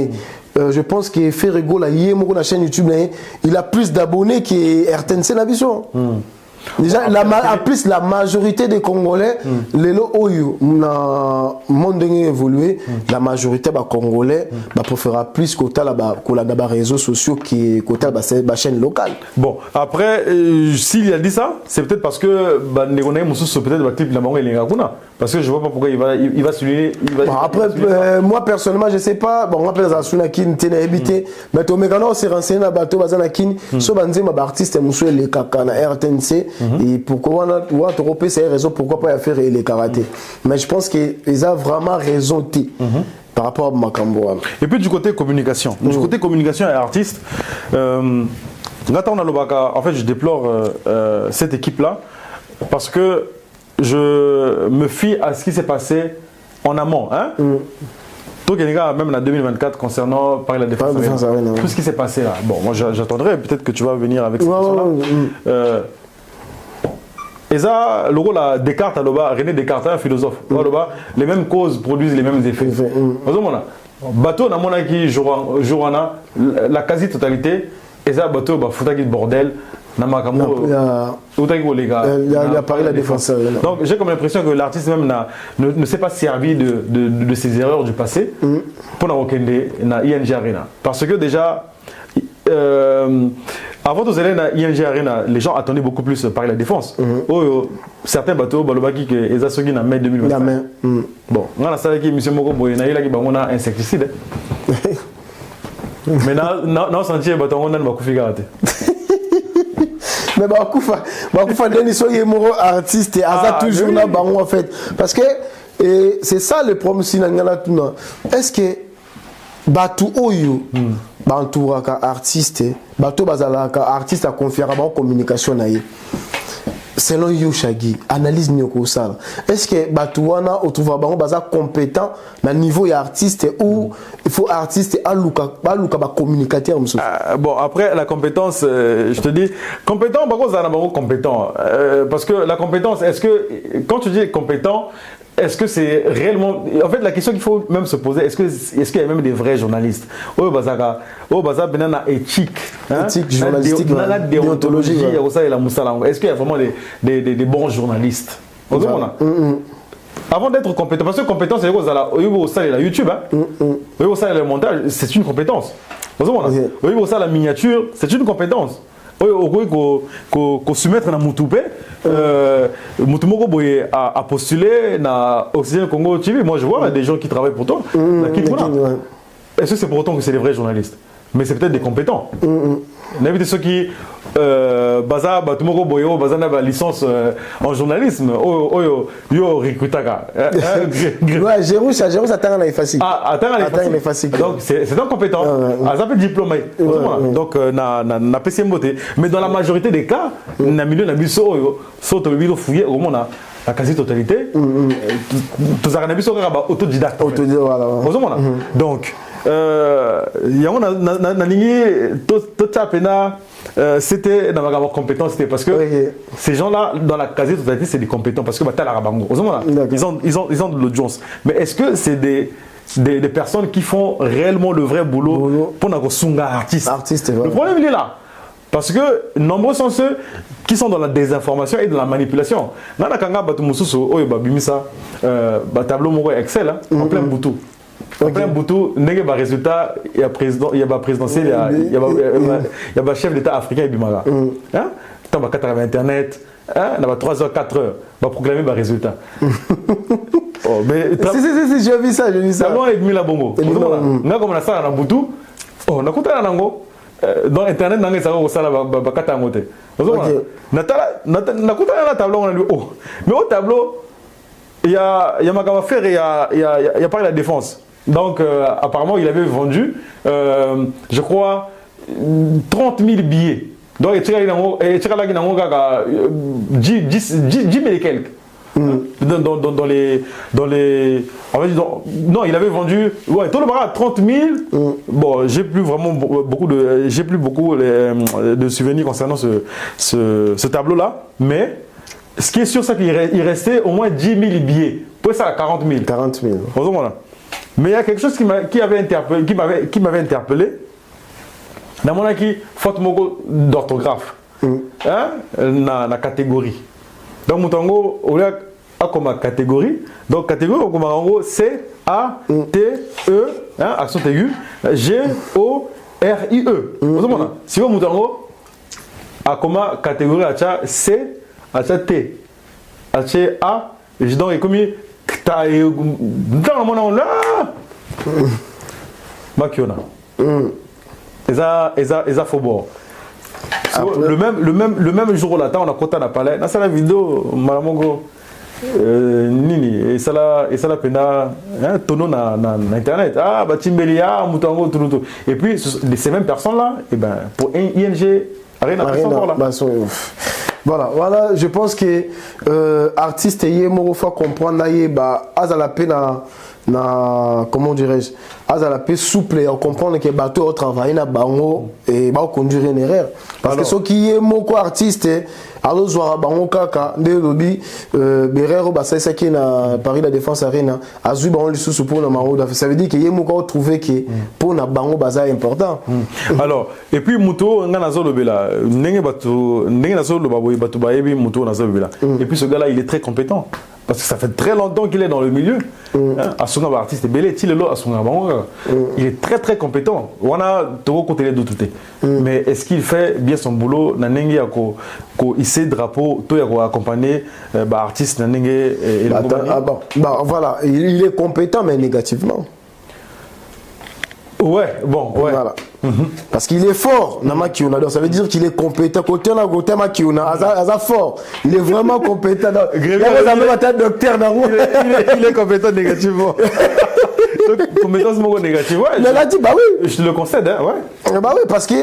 je pense que Ferrego là Yemo na chaîne YouTube là il a plus d'abonnés que RTNC na vision. Déjà, en plus, la majorité des Congolais, les Oyo, dans le monde évolué, la majorité des Congolais préférera plus que les réseaux sociaux qui la chaîne locale. Bon, après, s'il a dit ça, c'est peut-être parce que peut-être clip parce que je vois pas pourquoi il va souligner. Après, moi personnellement, je sais pas. Bon, on appelle ça Sunakin, Ténéhabité, mais au Mégano, on s'est renseigné dans le bateau, Bazanakin, sur Banzema, artiste, Moussou, les Kaka, RTNC. Et pourquoi on a trompé ces raisons, pourquoi pas faire les karatés. Mais je pense qu'ils ont vraiment raison par rapport à Makambo. Et puis du côté communication. Du côté communication et artiste, en fait je déplore cette équipe-là parce que je me fie à ce qui s'est passé en amont. Donc, même en 2024, concernant Paris la Défense, tout ce qui s'est passé là. Bon, moi j'attendrai, peut-être que tu vas venir avec cette question-là. Et ça, le rôle à Descartes, René Descartes, un philosophe, les mêmes causes produisent les mêmes effets. Bateau, la quasi-totalité, et ça, bateau, il bordel. Il y a Paris la Défense. Donc j'ai comme l'impression que l'artiste même ne s'est pas servi de ses erreurs du passé pour na ING Arena. Parce que déjà, avant de aller à ING Arena, les gens attendaient beaucoup plus Paris la Défense. Certains bateaux, Balobaki, ils ont sorti en mai 2025. Bon, on a savait que M. Moko Boye, on a insecticide. Mais dans le sentier, on a un mais Bakoufa Denis soyez artiste et toujours là en fait parce que c'est ça le problème si est-ce que Batou Oyo Bantouraka artiste Batou Bazalaka artiste à confier à communication naïe selon Yoshagi analyse Nyoko Sala est-ce que Batouana au trouve baza compétent à niveau artiste ou il faut artiste à Luka communicateur bon après la compétence je te dis compétent par contre compétent parce que la compétence est-ce que quand tu dis compétent est-ce que c'est réellement en fait la question qu'il faut même se poser est-ce qu'il y a même des vrais journalistes éthique journalistique déontologie est-ce qu'il y a vraiment des bons journalistes avant d'être compétent parce que compétence c'est la YouTube le montage c'est une compétence la miniature c'est une compétence ko soumettre na mutupe mutumoko boye a postulé na Oxygène Congo TV. Moi je vois des gens qui travaillent pour toi. Est-ce que c'est pour autant que c'est des vrais journalistes? Mais c'est peut-être des compétents. N'invitez ceux qui baza batumoko boyo baza na licence en journalisme yo recrutaka. Ouais, Jérôme attend na effaci. Ah, attend na effaci. Donc c'est un compétent. Ça peut diplômé. Donc na PCM beauté, mais dans la majorité des cas, na milieu na biso saute le biso fouiller au moins la quasi-totalité. Tout ça na biso ka autodidacte. Voilà. Donc c'était dans ma compétence, c'était parce que ces gens-là, dans la quasi-totalité, c'est des compétents parce que ils ont de l'audience. Mais est-ce que c'est des personnes qui font réellement le vrai boulot pour nos artistes? Le problème, il est là. Parce que nombreux sont ceux qui sont dans la désinformation et dans la manipulation. Dans la Kanga, tableau Excel, en plein boutou. Après Boutou, il y a résultat, il y a présidentiel, il y a chef d'État africain et Bimara. Hein? Tant que tu as Internet, il y a 3 h, 4 h, va proclamer le résultat. Si, j'ai vu ça. Avant, il y a la bongo. On a commencé à Boutou, on a compté à Nango. Dans Internet, on a ça, on a fait un moté. On a compté à la tableau, on a dit, oh, mais au tableau, il y a ma faire, il y a pas la défense. Donc, apparemment, il avait vendu, je crois, 30 000 billets. Donc, il y a 10 000 et quelques. Dans les non, il avait vendu tout le bar à 30 000. Bon, j'ai plus beaucoup de souvenirs concernant ce tableau-là. Mais ce qui est sûr, c'est qu'il restait au moins 10 000 billets. Pour ça, 40 000. 40 000. Mais il y a quelque chose qui m'avait interpellé. Dans mon avis, faute d'orthographe. La catégorie. Donc, Moutango, on a comme catégorie. Donc, catégorie, on a en gros C-A-T-E, accent aigu, G-O-R-I-E. Si vous Moutango, a comme catégorie, C, T, A, et donc, comme dans mon là, Makiona. Eza Faubourg. Le même jour là, on a compté à parler. Dans la vidéo, Malamongo, Nini, et ça la pena, tono na internet. Ah, bah Timbelia, Moutango, tout. Et puis ces mêmes personnes là, et ben pour ING, rien à là. Voilà, je pense que artiste et morofa comprendre bah azala pena na comment dirais-je, azala pe souple et comprendre que bateau travailler na bango et ba conduire une erreur parce que ceux qui est moko artiste alors zoara bango kaka de lobi berero ba ça qui na Paris la Défense Arena azui bango le sous pour na maro ça veut dire que yemoko trouver que pour na bango baza important. Alors et puis muto ngana zo lobela ndenge na zo loba boy batu ba yebi muto na zo lobela et puis ce gars là il est très compétent. Parce que ça fait très longtemps qu'il est dans le milieu. Asunga artiste belé tilelo asunga bango. Il est très très compétent. On a tout côté les deux tout. Mais est-ce qu'il fait bien son boulot na nengi ko ici drapeau to ya ko accompagner artiste na nengi et voilà, il est compétent mais négativement. Ouais. Voilà. Parce qu'il est fort, Namakiuna. Donc ça veut dire qu'il est compétent. Côté Makiuna, Aza fort. Il est vraiment compétent. Il est compétent négativement. Compétence négative. Ouais, mais là dit bah oui. Je le concède, hein, ouais. Bah oui, parce que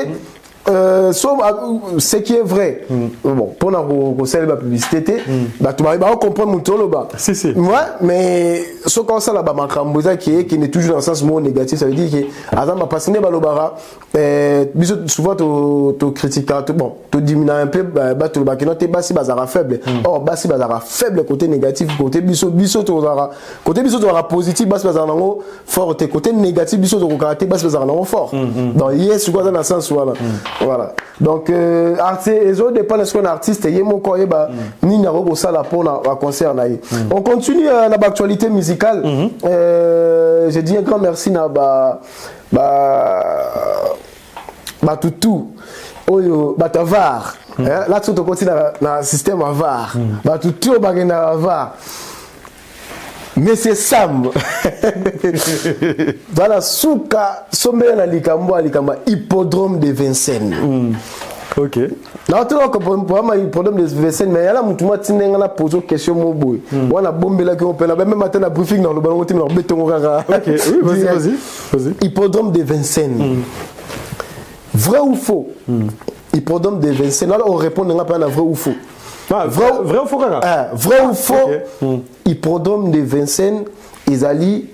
ce qui est vrai, bon, pour la publicité, bah tu vas comprendre mon tolo bah. Si. Ouais, mais ce qu'on sait là-bas, qui est toujours dans le sens mot négatif, ça veut dire que Adam m'a passionné balobara, souvent tu critiques, bon, tu diminues un peu, bah tu le qui non t'es bassi bazara faible. Or bassi bazara faible côté négatif, côté biso tu aura, côté biso tu aura positif, bassi bazara nango fort, côté négatif biso tu aura caractère bassi bazara nango fort. Donc yes, quoi dans le sens voilà. Voilà. Donc, les autres dépend de ce qu'on est artiste. Et mon courrier, ni n'a pas ça là pour un concert. On continue l'actualité musicale. Je dis un grand merci à Toutou. oyo bata VAR là tout on continue dans le système VAR bata tout bagena VAR Monsieur Sam voilà souka sombe na likambo hippodrome de Vincennes. OK. Là tu vois pour hippodrome de Vincennes mais là mutu matinenga na pose question mo boy wana bombela ki on peut même matin na briefing dans le ballon team leur betongo kaka. OK, oui, vas-y. Hippodrome de Vincennes. Vrai ou faux? Hippodrome de Vincennes. Là on répond à vrai ou faux. Ah, vrai ou faux kaka? Vrai ou faux? Okay. Hippodrome de Vincennes, ils allaient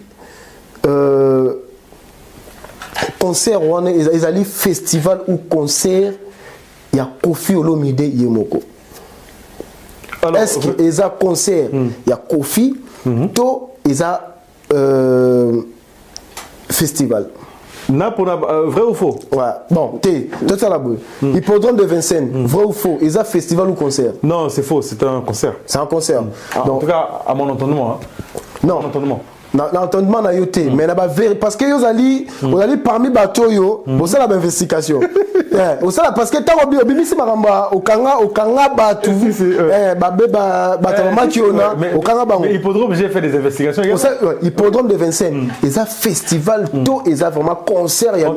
concert, ils allaient festival ou concert, il y a Kofi Olomide Yemoko. Est-ce qu'ils ont concert, il y a Kofi, to ils ont festival. Vrai ou faux? Ouais. Bon, tout ça là-bas. Hippodrome de Vincennes, vrai ou faux? Ils ont festival ou concert? Non, c'est faux, c'est un concert. C'est un concert. Donc, en tout cas, à mon entendement. Non. L'entendement na yoté mais parce que vous allez parmi bateau yo vous ça la investigation vous ça parce que tant obimisi maramba okanga batu mais hippodrome j'ai fait des investigations hippodrome de Vincennes ils a festival tout ils a vraiment concert il y a en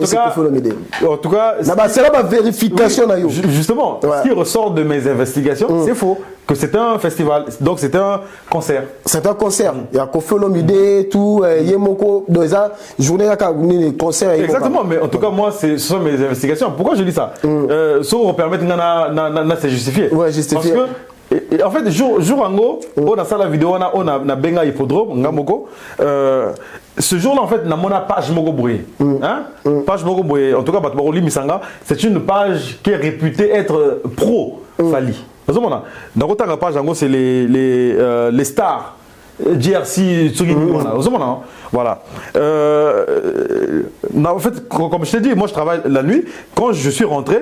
tout cas c'est la vérification na yo justement ce qui ressort de mes investigations c'est faux que c'était un festival donc c'était un concert il y a Kofi Olomide tout Yemoko dans la journée de concert exactement mais en tout cas moi ce sont mes investigations pourquoi je dis ça ça on permet de se justifier justifier parce que en fait jour ango on a ça la vidéo on a benga hippodrome ngamoko ce jour-là en fait na mona page moko boye page moko boye en tout cas Batbaroli Misanga c'est une page qui est réputée être pro Fally dans la page c'est les stars JRC voilà en fait comme je t'ai dit moi je travaille la nuit quand je suis rentré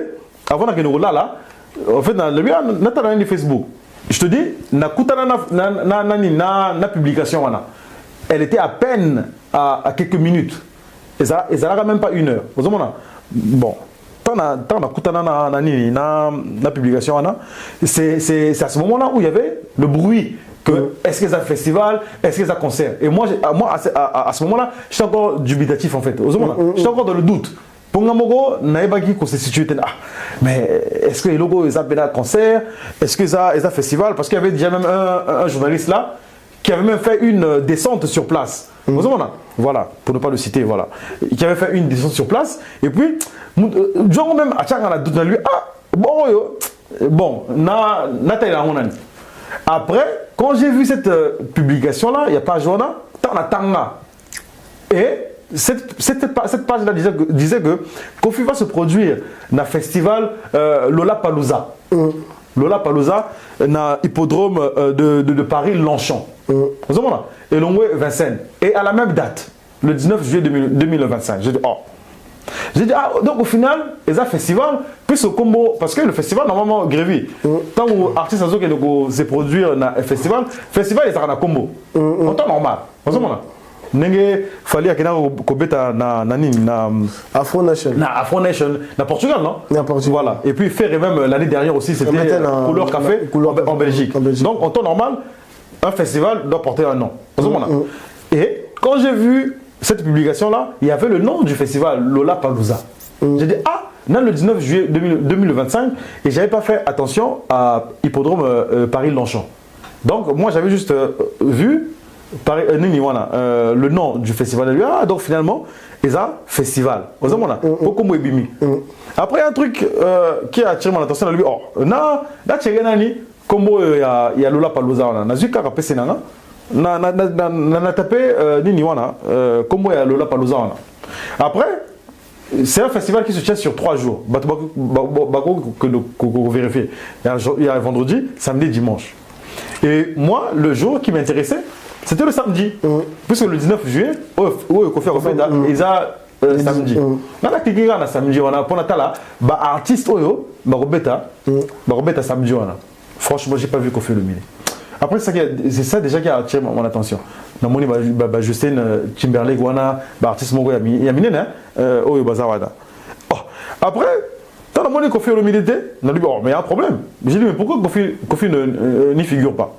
avant que nous là en fait dans le Facebook je te dis na publication elle était à peine à quelques minutes et ça n'a même pas 1 heure bon la publication c'est à ce moment-là où il y avait le bruit que est-ce qu'il y a un festival, est-ce qu'il y a un concert et moi à ce moment-là j'étais encore dubitatif en fait j'étais encore dans le doute pour moi mais est-ce que les logos ils appellent un concert, est-ce qu'ils ont un festival parce qu'il y avait déjà même un journaliste là qui avait même fait une descente sur place. Voilà, pour ne pas le citer, voilà. Qui avait fait une descente sur place. Et puis, genre même, à lui, après, quand j'ai vu cette publication-là, il n'y a pas Joana, Tanga. Et cette page-là disait que Kofi va se produire dans le festival Lollapalooza. Lollapalooza, dans l'hippodrome de Paris-Longchamp. Et Longwe Vincennes. Et à la même date, le 19 juillet 2025. J'ai dit, donc au final, il y a un festival, plus au combo, parce que le festival, normalement, grévi. Tant que l'artiste se produire dans le festival, il y a un combo. En temps normal. Nenge fallait akena kobeta na Afro Nation na Portugal non voilà et puis faire même l'année dernière aussi c'était couleur café en Belgique donc en temps normal un festival doit porter un nom et quand j'ai vu cette publication là il y avait le nom du festival Lollapalooza j'ai dit dans le 19 juillet 2025 et j'avais pas fait attention à hippodrome Paris-Longchamp donc moi j'avais juste vu le nom du festival donc finalement ils ont festival après un truc qui a attiré mon attention à lui combo il y a Lollapalooza on a vu qu'à rappeler na tapé nini wana combo il y a Lollapalooza après c'est un festival qui se tient sur 3 jours que vérifier il y a vendredi samedi dimanche et moi le jour qui m'intéressait c'était le samedi, puisque le 19 juillet, Kofi a fait ils ont samedi. Dans la clinique, on a samedi, on a pour Natala, artiste oyo, Robeta samedi. Franchement, j'ai pas vu Kofi Olomide. Après, c'est ça déjà qui a attiré mon attention. Dans mon Justin Timberlake, artiste Mogo Yamine, oyo Bazawada. Après, dans mon Kofi Olomide, on a dit, oh, mais il y a un problème. J'ai dit, mais pourquoi Kofi n'y figure pas?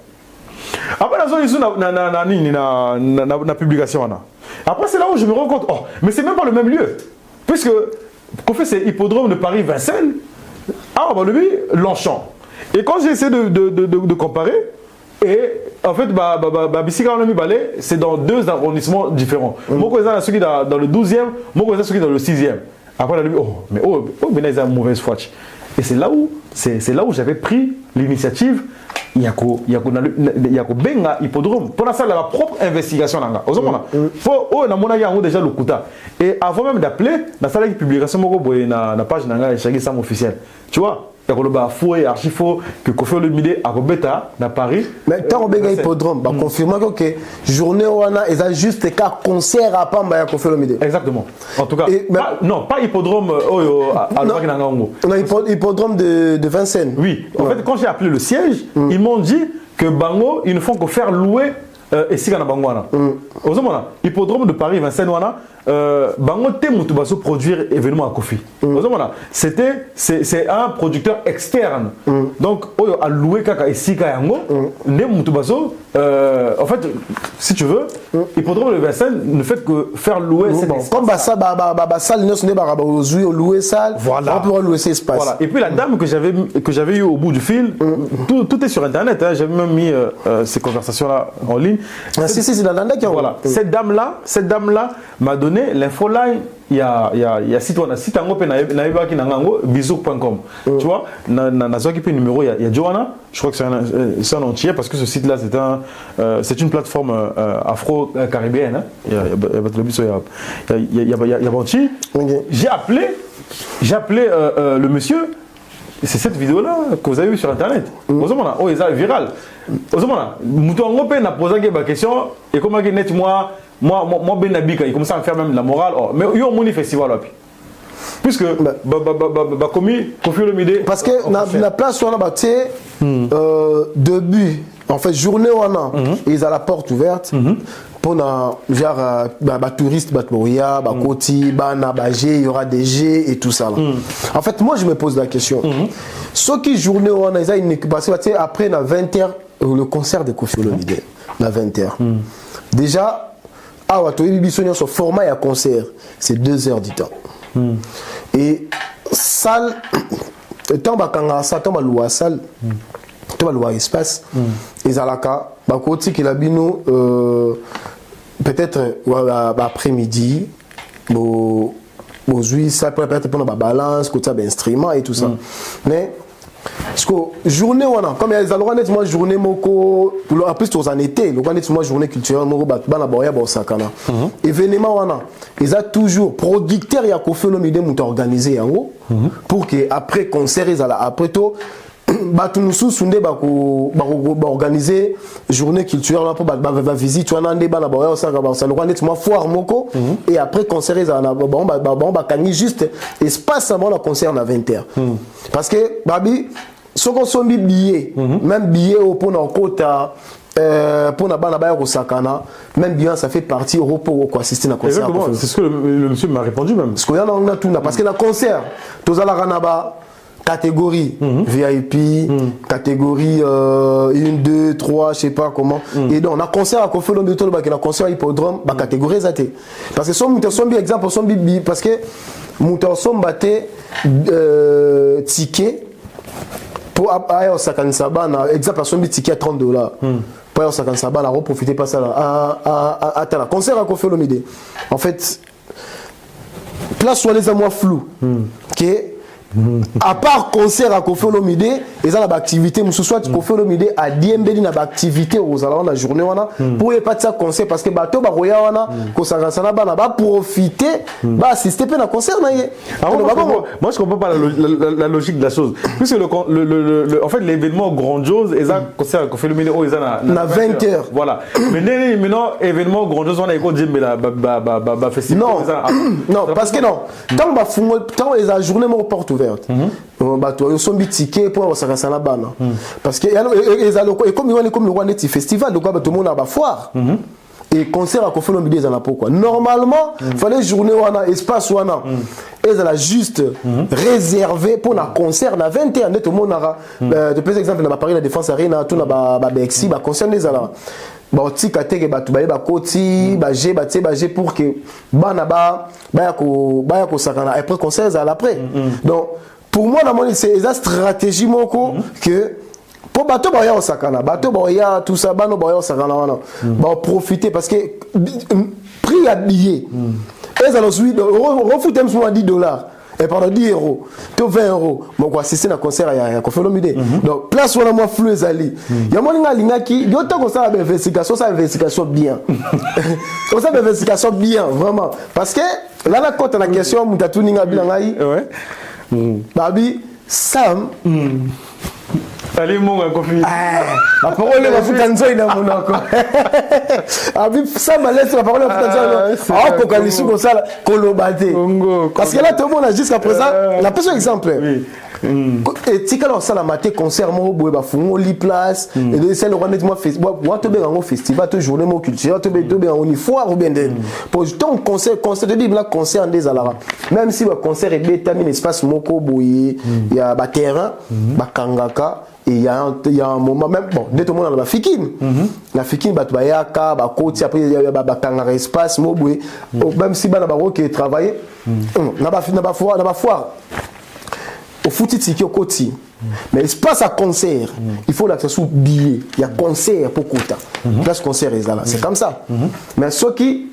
Après, la publication. Après, c'est là où je me rends compte, oh, mais c'est même pas le même lieu. Puisque Kofi, c'est hippodrome de Paris-Vincennes, à Longchamp. Et quand j'ai essayé de comparer, et en fait, c'est dans 2 arrondissements différents. Moi, je suis dans le 12e, moi, je suis dans le 6e. Après, on a dit, oh, mais il y a une mauvaise foi. Et c'est là où j'avais pris l'initiative. Il y a benga hippodrome pour la propre investigation là. Faut déjà le kuta. Et avant même d'appeler, la salle de publication na page nanga chaque sam officiel. Tu vois? Il y a le faux et archi faux que Kofi Olomide a Robeta dans Paris. Mais tant benga hippodrome, bah confirmer que journée wana ils a juste qu'un concert à Pamba ya Kofi Olomide. Exactement. En tout cas, non, pas hippodrome hippodrome de Vincennes. Oui. En fait, quand j'ai appelé le siège, ils m'ont dit que Bango, ils ne font que faire louer ici à Bangwana. Hippodrome de Paris, Vincennes, Bango te baso produire événement à Kofi. C'est un producteur externe. Donc, à louer kaka ici kayango, ne mutubaso. En fait, si tu veux, hippodrome de Vincennes ne fait que faire louer cet espace. Comme ça, salle ne sont pas louer salle. Voilà. On peut louer cet espace. Voilà. Et puis la dame que j'avais eu au bout du fil, tout est sur Internet. Hein, j'avais même mis ces conversations-là en ligne. C'est la dame qui a. Voilà. Cette dame-là m'a donné l'info là. Il y a site bisou.com. Tu vois, numéro, il y a Johanna, je crois que c'est un entier parce que ce site là c'est une plateforme afro-caribéenne. Il y a Banchi. J'ai appelé le monsieur. C'est cette vidéo là que vous avez vue sur Internet. Oh, il est viral. Mouton n'a posé une question et comment net moi Benabika, il commence à me faire même la morale. Oh, mais il y a un festival là. Puisque Kofi Olomide. Parce que la place où on a début, en fait, journée où on a, ils ont la porte ouverte. Pour les touristes, Koti, il y aura des jets et tout ça. Là. En fait, moi je me pose la question. Ce qui journée où on a, après la 20h, le concert de Kofi Olomide, la 20h. Déjà, son format et concert, c'est 2 heures du temps. Et salle, tant que louer salle, tant que louer espace, et Zalaka, Koti qui l'a bino, peut-être après-midi, ça peut être pour la balance, côté instrument et tout ça. Mais parce que journée comme il y a des moi journée moko en plus en été moi journée culturelle moko bana boya ba sakana événement ils a toujours producteur ya Kofi Olomide muta organiser yango pour que après concert ils ala après tout batunusu sunde ba organiser journée culturelle pour ba visite wana ndé bana boya osaka ba ça moi foire moko et après concert ils ala ba kangi juste espace avant le concert à 20h parce que babi ce qu'on sont billet même billet au pour nos quota pour na bana baya ko sakana même bien ça fait partie repos quoi assister à concert. Exactement, c'est ce que le monsieur m'a répondu même. Parce que là on a tout parce que le concert tous à la ranaba catégorie VIP, catégorie 1, 2, 3, je sais pas comment. Et donc, on a concert à Kofi Olomide, on a concert à hippodrome, catégorie zaté. Parce que son exemple, parce que Mouton son batté ticket pour aller au Sakan Sabana, exemple, son ticket à $30. Pour aller au Sakan Sabana, reprofiter pas ça là. À concert à Kofi Olomide. En fait, place soit les amours flous. À part concert à Kofi Olomide, ils ont l'activité, soit Kofi Olomide a diembeli na activité aux alentours de la journée pour y pas de concert parce que bateau baroya wana ko sangana bana ba profiter ba assister pe na concert na yé. Moi je comprends pas la logique de la chose. Puisque en fait l'événement grandiose et ça concert à Kofi Olomide ils ont na 20h. Voilà. Mais maintenant événement grandiose on a école dire mais la festival. Non, parce que non. Tant ils a journée mon porte ouverte. Ils sont tickets pour ça la parce que et comme il y a comme le festival donc tout le monde a ba foire et concert à Koffi Olomide ezala pourquoi normalement fallait journée wana espace wana ezala juste réservé pour un concert na 21 net au monde de plus exemple na Paris la Défense Arena tout na ba Bexi ba concert ezala ba tika teke batu ba koti ba G pour que bana ba ya ko sakana après concert ezala après donc pour moi c'est une stratégie moko que pour bateau baya osakana bateau baya tout ça bano baya osakana wana ba profiter parce que prix à billet ils allons suivre refutem soit $10 et pardon 10 euros to 20 euros mon quoi c'est un concert à Koffi Olomide donc place wana moi flou ezali ya moninga lingaki yo to ko ça investigation bien comme ça investigation bien vraiment parce que là la côte la question mutatu ninga bilangai ouais babi Sam allez mon Koffi la parole va foutre en zone dans mon encore abi Sam laisse la parole va foutre en zone ah pour qu'on comme ça kolobate parce que là tout le monde a jusqu'à présent la personne exemple et tika la sala maté concert mo boye ba fungo li place et c'est le honnêtement festival wa to be ngo festival to journée mo culturelle to be on y foire ou bien pour ton concert de dire là concert des alara même si le concert est déterminé espace moko boye il y a ba terrain ba kangaka et il y a un moment même bon dès tout le monde la fikine la fikine ba bayaka ba koti après il y a ba kangaka espace mo boye même si ba na ba qui travailler na ba foire au footiti qui au côté mais il se passe à concert il faut l'accès sous billet il y a concert pour Kota place concert est là c'est comme ça mais ceux qui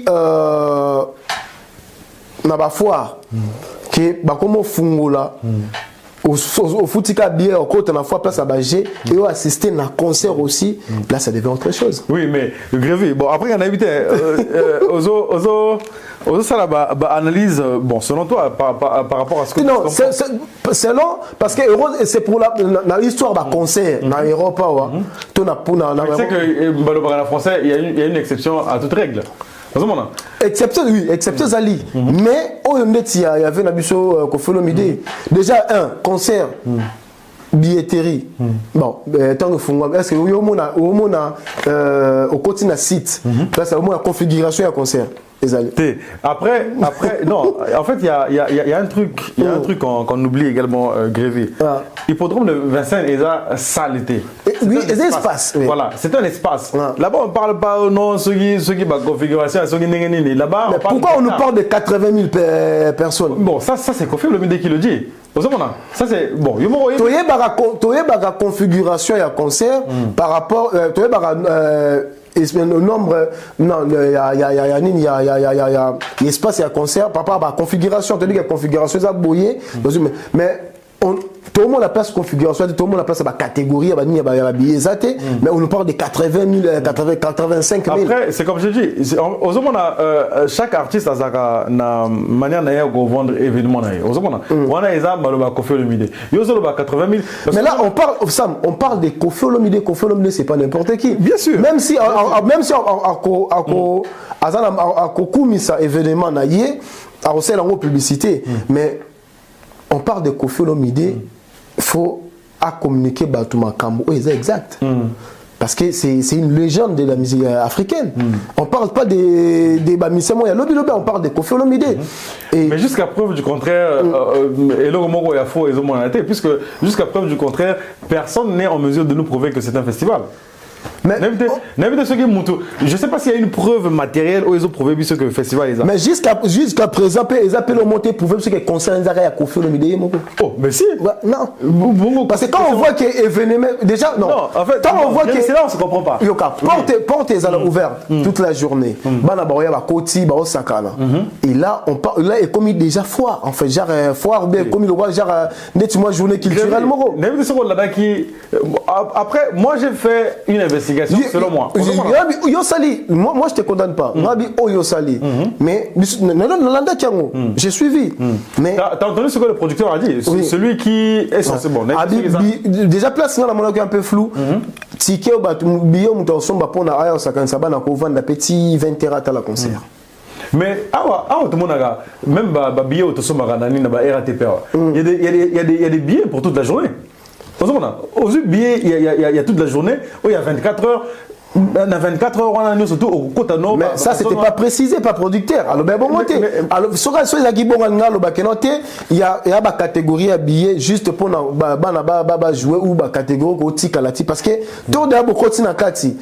n'a pas foire que bah comme fungola au footika billet au côté na fois place à Bagé et au assister à concert aussi là ça devient autre chose. Oui mais le grévé bon après on a évité ça là analyse bon selon toi par rapport à ce que non selon parce que c'est pour l'histoire d'un concert dans Europe tu na pour na tu sais que le français il y a une exception à toute règle. Exception oui, exception Zali. Mais au il y avait Nabiso Koffi Olomide. Déjà un concert billetterie. Bon, tant que fungwa est-ce que au quotidien site. Là c'est au moins la configuration du concert. Après non, en fait il y a un truc qu'on oublie également Grévé. Hippodrome de Vincennes est saleté. Oui, c'est un espace. Voilà, c'est un espace. Là-bas on parle pas non ceux qui ba configuration ceux qui n'engeni là-bas. Pourquoi on nous parle de 80 000 personnes? Bon, ça c'est Koffi Olomide qui le dit. Ça c'est bon, Toyeba configuration et concert par rapport le nombre non il y a espace et concert par rapport à la configuration tu dis que la configuration ça boyer mais tout le monde a place configuration tout le monde a place la catégorie mais on nous parle de 80 000 85 000 après c'est comme je dis chaque artiste a une manière de vendre événement on a exemple le Koffi Olomide yo zo le 80 000 mais là on parle de Koffi Olomide c'est pas n'importe qui bien sûr même si ça événement na yé a aussi la publicité mais on parle de Koffi Olomide, il faut communiquer tout makambo, c'est exact. Parce que c'est une légende de la musique africaine. On ne parle pas des Bamisemo, on parle de Koffi Olomide. Mais jusqu'à preuve du contraire, puisque jusqu'à preuve du contraire, personne n'est en mesure de nous prouver que c'est un festival. Mais je ne sais pas s'il y a une preuve matérielle où ils ont prouvé que le festival est là. Mais jusqu'à présent, ils appellent au monté prouver que le concert est à Koffi Olomide. Oh, mais si. Non. Parce que quand on voit qu'il y a événement, déjà, non. En fait, quand on voit que c'est là, on ne se comprend pas. Porte est ouverte toute la journée. Et là, on parle, là, est commis déjà foire. En fait, genre foire, bien commis le roi, genre, net-moi journée culturelle. Après, moi, j'ai fait une investigation selon moi. Moi je te condamne pas. Mais j'ai suivi. Mais t'as entendu ce que le producteur a dit? Celui qui est censé bon. Déjà place dans la monnaie un peu flou. Ticket billet pour na aya sakana na ko vendre petit 20 terats à la concert. Mais tout le monde a même billet au tosomba na ba RATP. Il y a des billets pour toute la journée. Aux billets, il y a toute la journée, il y a 24 heures. na 24 heures on a surtout au côté nord. Mais ça c'était pas précisé, pas producteur. Alors ben bon monté. Alors sur les qui bon il y a ba catégorie habillé juste pour ba jouer ou ba catégorie ko tika lati parce que tout d'abord côté na kati.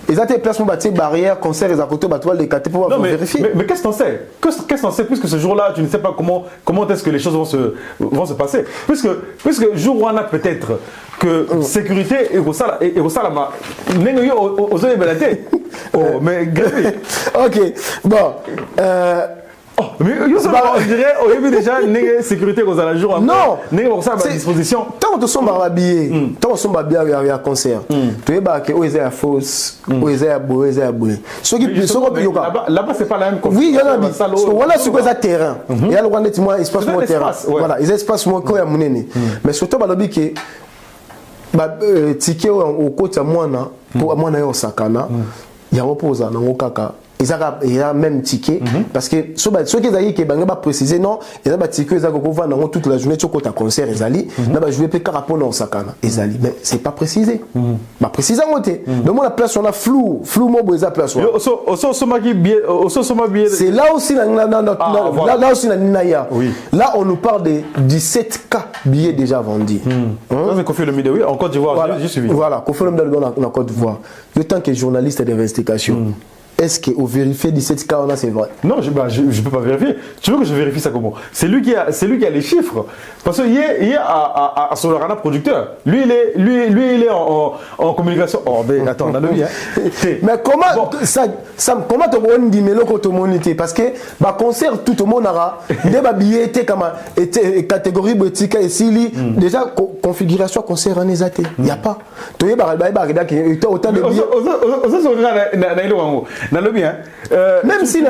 Ils ont des placements bâti barrière concert les à côté ba toi les caté pour vérifier. Mais qu'est-ce qu'on sait? Qu'est-ce qu'on sait puisque ce jour-là tu ne sais pas comment est-ce que les choses vont se passer puisque jour où on a peut-être que sécurité et ça là nengo yo aux belate. Oh mais grave. OK. Bon mais on dirait au début déjà nengo sécurité aux la jour non nengo ça à disposition tant que sont habillés tant que sont habillés à concert tu es ba que o ezaya fausse o ezaya boé ceux qui là-bas c'est pas la même chose. Oui il y en a voilà sur quoi terrain il y a le rwanda moi espace mon terrain voilà ils espace mon ko ya munene mais surtout ba lobi que ba ticket au côté mwana pour mwana yo sakana ya reposa na ngokaka il y a même ticket parce que ceux qui ont que banga ba préciser non il y a ba ticket ils ont vendre dans toute la journée tu côté concert ezali na ba jouer pe carapon na sakana ezali mais c'est pas précisé ba préciser côté donc la place on a flou mo boza place oso soma billet c'est là aussi là aussi na ninaya là on nous parle de 17K billets déjà vendus ça c'est Kofi Olomide oui en Côte d'Ivoire j'ai suivi voilà Kofi Olomide en Côte d'Ivoire le temps que journaliste d'investigation est-ce qu'au vérifier 17K on a c'est vrai? Non, je peux pas vérifier. Tu veux que je vérifie ça comment? C'est lui qui a les chiffres. Parce que hier à Solarana producteur, lui il est en communication. Oh mais attends, on a le bien. Mais comment comment tu vas dire mais l'autre monité parce que bah concert tout le monde aura des billets était comme catégorie boutique et si déjà configuration concert en exaté. Il y a pas. Tu es autant de billets. Même si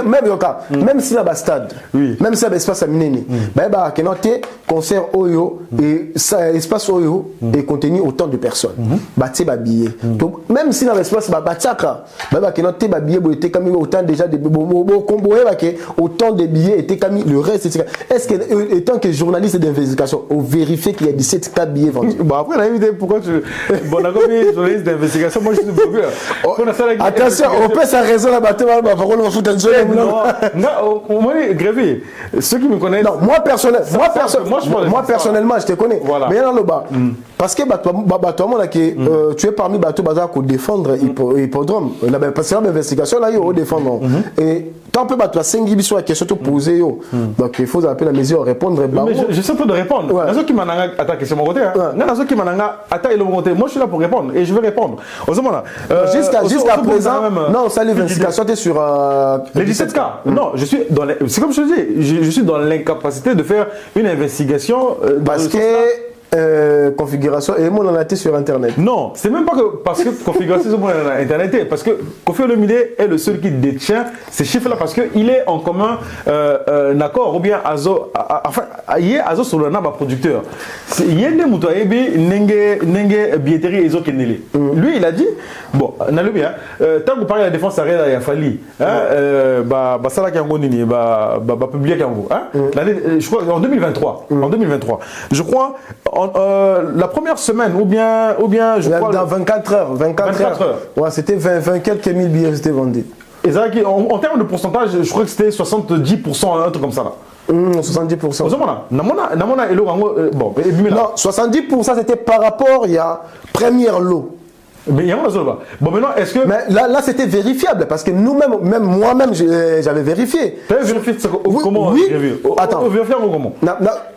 la stade même si l'espace à mineni bah que noté concert oyo et ça espace oyo et contenu autant de personnes bah tu ba billet donc même si dans l'espace bah tchaka bah que noté ba billet était comme autant déjà de combo autant de billets était comme le reste est-ce que étant que journaliste d'investigation on vérifie qu'il y a 17K billets vendus bon après la idée pourquoi tu bon d'accord journaliste d'investigation moi je suis blogueur attention on peut sa raison là bas on va foutre un jeu non moi grévé ceux qui me connaissent non moi personnellement je te connais voilà. Mais il y a le bas parce que tu es parmi bateau bazar pour défendre hippodrome parce que l'investigation là il faut défendre et tant peu bateau 5 biso la question te poser donc il faut appeler la mesure répondre mais je sais pas de répondre les autres qui m'ont attaqué sur mon côté les autres qui m'ont attaqué le mon côté moi je suis là pour répondre et je vais répondre jusqu'à présent non ça l'investigation était sur les 17K non je suis dans c'est comme je te dis je suis dans l'incapacité de faire une investigation parce que configuration et moi on a été sur internet. Non, c'est même pas que parce que configuration sur internet parce que Kofi Olomide est le seul qui détient ces chiffres là parce que il est en commun d'accord ou bien Azo enfin il est Azo sur le nama producteur. Il y a des moutons ebi nenge billetterie Azo Kenele. Lui il a dit bon n'a le bien tant que parler de la défense ça il a fallu bah ça là qui a nini bah publier kango je crois en 2023 je crois la première semaine ou bien je crois dans 24 heures ouais c'était 20 quelques mille billets c'était vendu et ça en termes de pourcentage je crois que c'était 70% un truc comme ça là 70%. Bon, non, 70% c'était par rapport il y a première lot. Mais il y a un bon maintenant est-ce que mais là c'était vérifiable parce que nous-mêmes même moi-même j'avais vérifié. Tu avais vérifié comment oui. Attends. Vérifier comment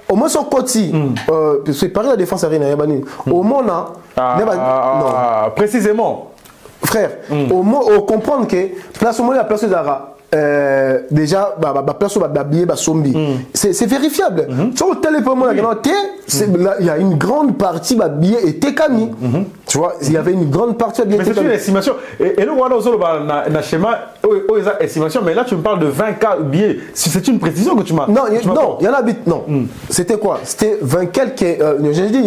au moins son côté parce que par la défense à Rina Yabani au moins non précisément frère au moins comprendre que place au moins la personne d'ara déjà place au billet sombi c'est vérifiable sur le téléphone il y a une grande partie billet était cami tu vois il y avait une grande partie mais c'est une estimation et le voilà na schéma estimation mais là tu me parles de 20K billets c'est une précision que tu m'as non il y en a non c'était quoi c'était 20 quelques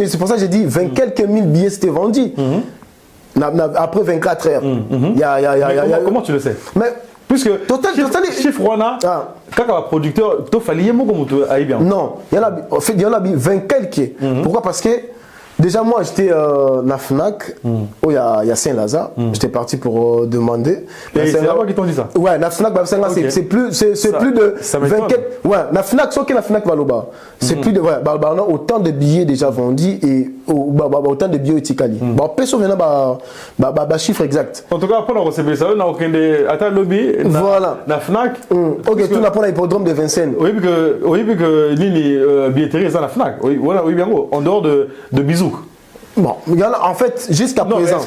c'est pour ça que j'ai dit 20 quelques mille billets c'était vendu après 24 heures comment tu le sais mais puisque chiffre Rwanda quand un producteur tu fallait bien non il y en a 20 quelques pourquoi parce que Déjà, moi, j'étais à Fnac, où il y a Saint-Lazare. J'étais parti pour demander. Et c'est là-bas qu'ils t'ont dit ça? Ouais, la Fnac, Okay. c'est plus de ça m'étonne. 24. Ouais, la Fnac, sauf que la Fnac va là-bas. C'est plus de. Ouais, on a autant de billets déjà vendus et autant de billets étiquetés. Bon, personne n'a chiffre exact. En tout cas, après, on recevait ça, on n'a aucun des. Attends, lobby, voilà. La Fnac. Ok, tout n'a pas l'hippodrome de Vincennes. Oui, puis que Nini billetterie, c'est la Fnac. Oui, voilà, oui, bien gros. En dehors de Bizouk. Bon, en fait, jusqu'à présent. Est-ce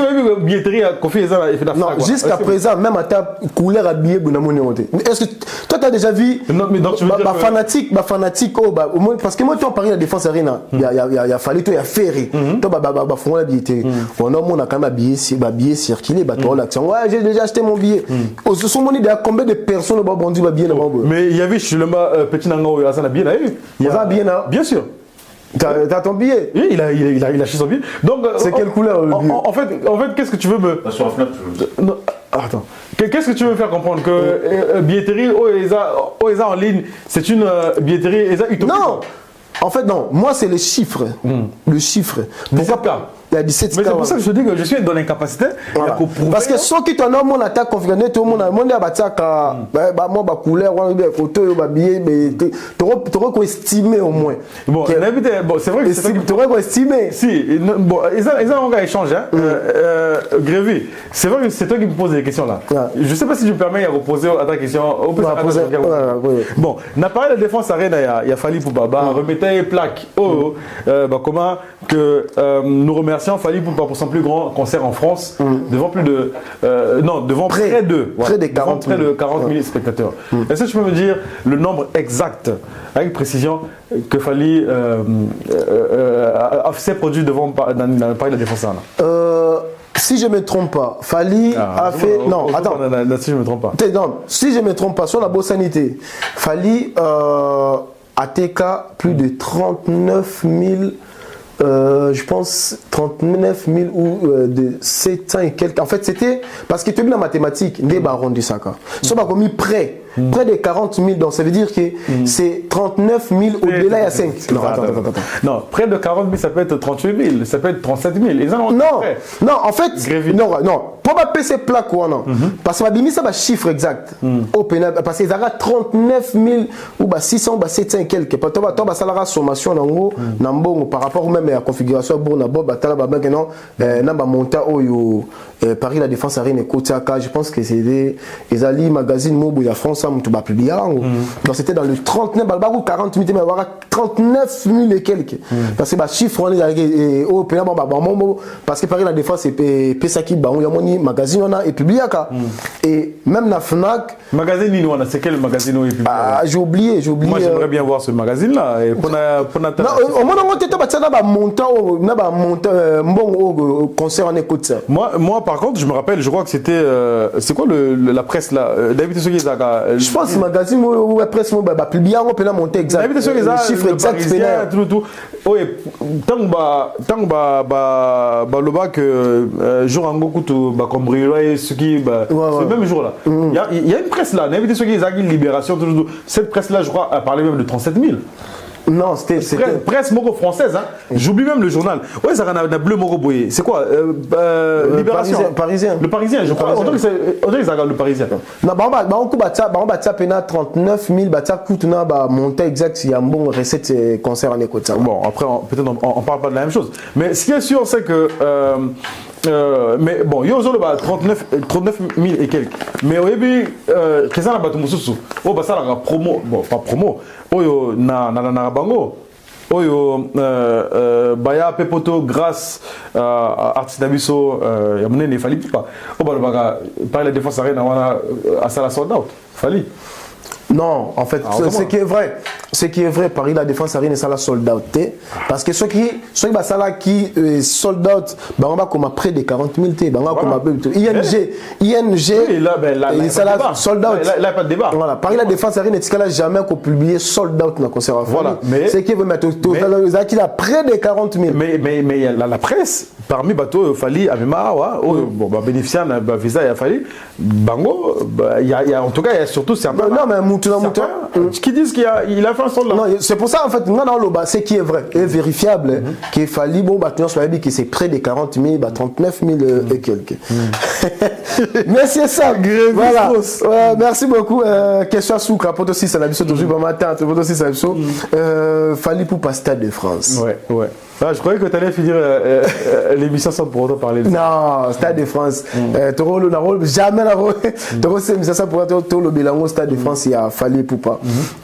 que billetterie a confié ça à la Fnac? Non, jusqu'à présent, même à ta couleur habillée, est-ce que toi, tu as déjà vu fanatique, parce que moi, tu en parles de la défense arena, il y a fallu, il y a ferré. Toi, faut la billetterie. On a quand même habillé circuler, l'action. Ouais, j'ai déjà acheté mon billet. Ce sont mon idée, combien de personnes ont vendu le billet? Mais il y avait chez le petit Nango, il y a un billet là. Il y a un billet là? Bien sûr. T'as ton billet? Oui, il a acheté son billet. Donc, c'est quelle couleur le billet? En fait, qu'est-ce que tu veux me. Sur la Fnac, non, attends. Qu'est-ce que tu veux me faire comprendre? Que billetterie, OESA en ligne, c'est une billetterie utopique? Non! En fait, non. Moi, c'est le chiffre. Le chiffre. Pourquoi? Il y a 17 mais c'est pour ça que je te dis que je suis dans l'incapacité. Voilà. Parce que ceux qui t'en ont mon attaque configurée, tout le monde a mon attaque moi ma couleur, photo, billet, mais t'aurais qu'à estimer au moins. Bon, c'est vrai que t'aurais qu'à estimer. Si, bon, ils ont un échange, hein. Grévy, c'est vrai que c'est toi qui me poses des questions là. Je sais pas si je me permets de reposer à ta question. Bon, n'a pas la défense arène, il a fallu pour Baba, remettez plaque. Comment que nous remercions Fali pour son plus grand concert en France, devant plus de devant près de 40 000 spectateurs. Est-ce que tu peux me dire le nombre exact avec précision que Fali s'est produit devant Paris la Défense là? Si je ne me trompe pas, Fali a fait. Non, attends. Si je ne me trompe pas. Non, si je ne me trompe pas, sur la Bossanité, Fali a TK plus de 39 000. Je pense 39 000 ou de 700 et quelques. En fait, c'était parce que tu as vu la mathématique, des barons du Saka. Ça m'a commis près de 40 000. Donc ça veut dire que c'est 39 000 au-delà, il y a 5. Non, attends. Non, près de 40 000, ça peut être 38 000, ça peut être 37 000. Ils en ont non, en fait, non. Pour ma PC plaque ou non. Parce que ma bimi, ça va chiffre exact. Parce qu'ils ont 39 000 ou 600 ou 700 et quelques. Tu vas salaire sommation par rapport même à la configuration bon Paris la défense arène et Kotiaka, je pense que c'est des Ali magazine Mobo ya France tu vas publier donc c'était dans le 39 ou 40 000 mais avoir 39 000 et quelques parce que chiffre on est au pays parce que Paris la défense et Pesaki ba on y a moni magazine on a et publiaka et même la Fnac magazine ni c'est quel magazine où est publié? J'ai oublié moi j'aimerais bien voir ce magazine là et pour au moins on était pas montant concert en écoute ça. Moi par contre je me rappelle, je crois que c'était c'est quoi la presse là David Sogezaka, je pense magazine ou la presse publié on peut la monter exact David Sogezaka, chiffre exact tout oui tant loba que jour en beaucoup tout cambriolage ce qui ce même jour là il y a une presse là David Sogezaka Libération tout cette presse là je crois a parlé même de 37 000. Non, c'était presse moro française, hein. J'oublie même le journal. Ouais, ça a bleu moro boyé. C'est quoi Libération. Parisien. Le Parisien, je crois. On dirait que ça regarde le Parisien. Non, on coupe 39 000 coûte monter exact il y a un bon recette concert en écoute. Bon, après peut-être on parle pas de la même chose. Mais ce qui est sûr, c'est que mais bon, il y a 39 000 et quelques. Mais au début, qu'est-ce que ça va ça la promo, bon, pas promo. Oyo na bango. Oyo baya pepoto grâce à artiste Abisso ya monene fali pas. Oba par la défense arena wana à ça la sold out. Fali. Non, en fait, ce qui est vrai, Paris la défense arena ça la sold out parce que ceux qui sold out on va comme près de 40 000 ING ça la sold out. Là pas de débat. Voilà, Paris la défense arena est-ce qu'elle a jamais publié sold out dans concert. Voilà, mais c'est qui veut mettre qui a près de 40 000. Mais la presse parmi bateau fali amema bon bénéficiaire na visa il a fallu bango il y a en tout cas il y a surtout certains non mais moutouna qui disent qu'il a fait un sol là. Non, c'est pour ça en fait non c'est qui est vrai et vérifiable qu'il fallait bon bateau soit dit que c'est près de 40 000 39 000 et quelques. Mais c'est ça. Voilà. Merci beaucoup. Question sous capote aussi ça l'habitude toujours matin capote aussi ça fallait pour pas Stade de France. Ouais. Ah, je croyais que tu allais finir l'émission sans pour autant parler de ça. Non, Stade de France. Jamais la rôle. C'est l'émission sans pour autant le bilan au Stade de France, il a fallu pour pas.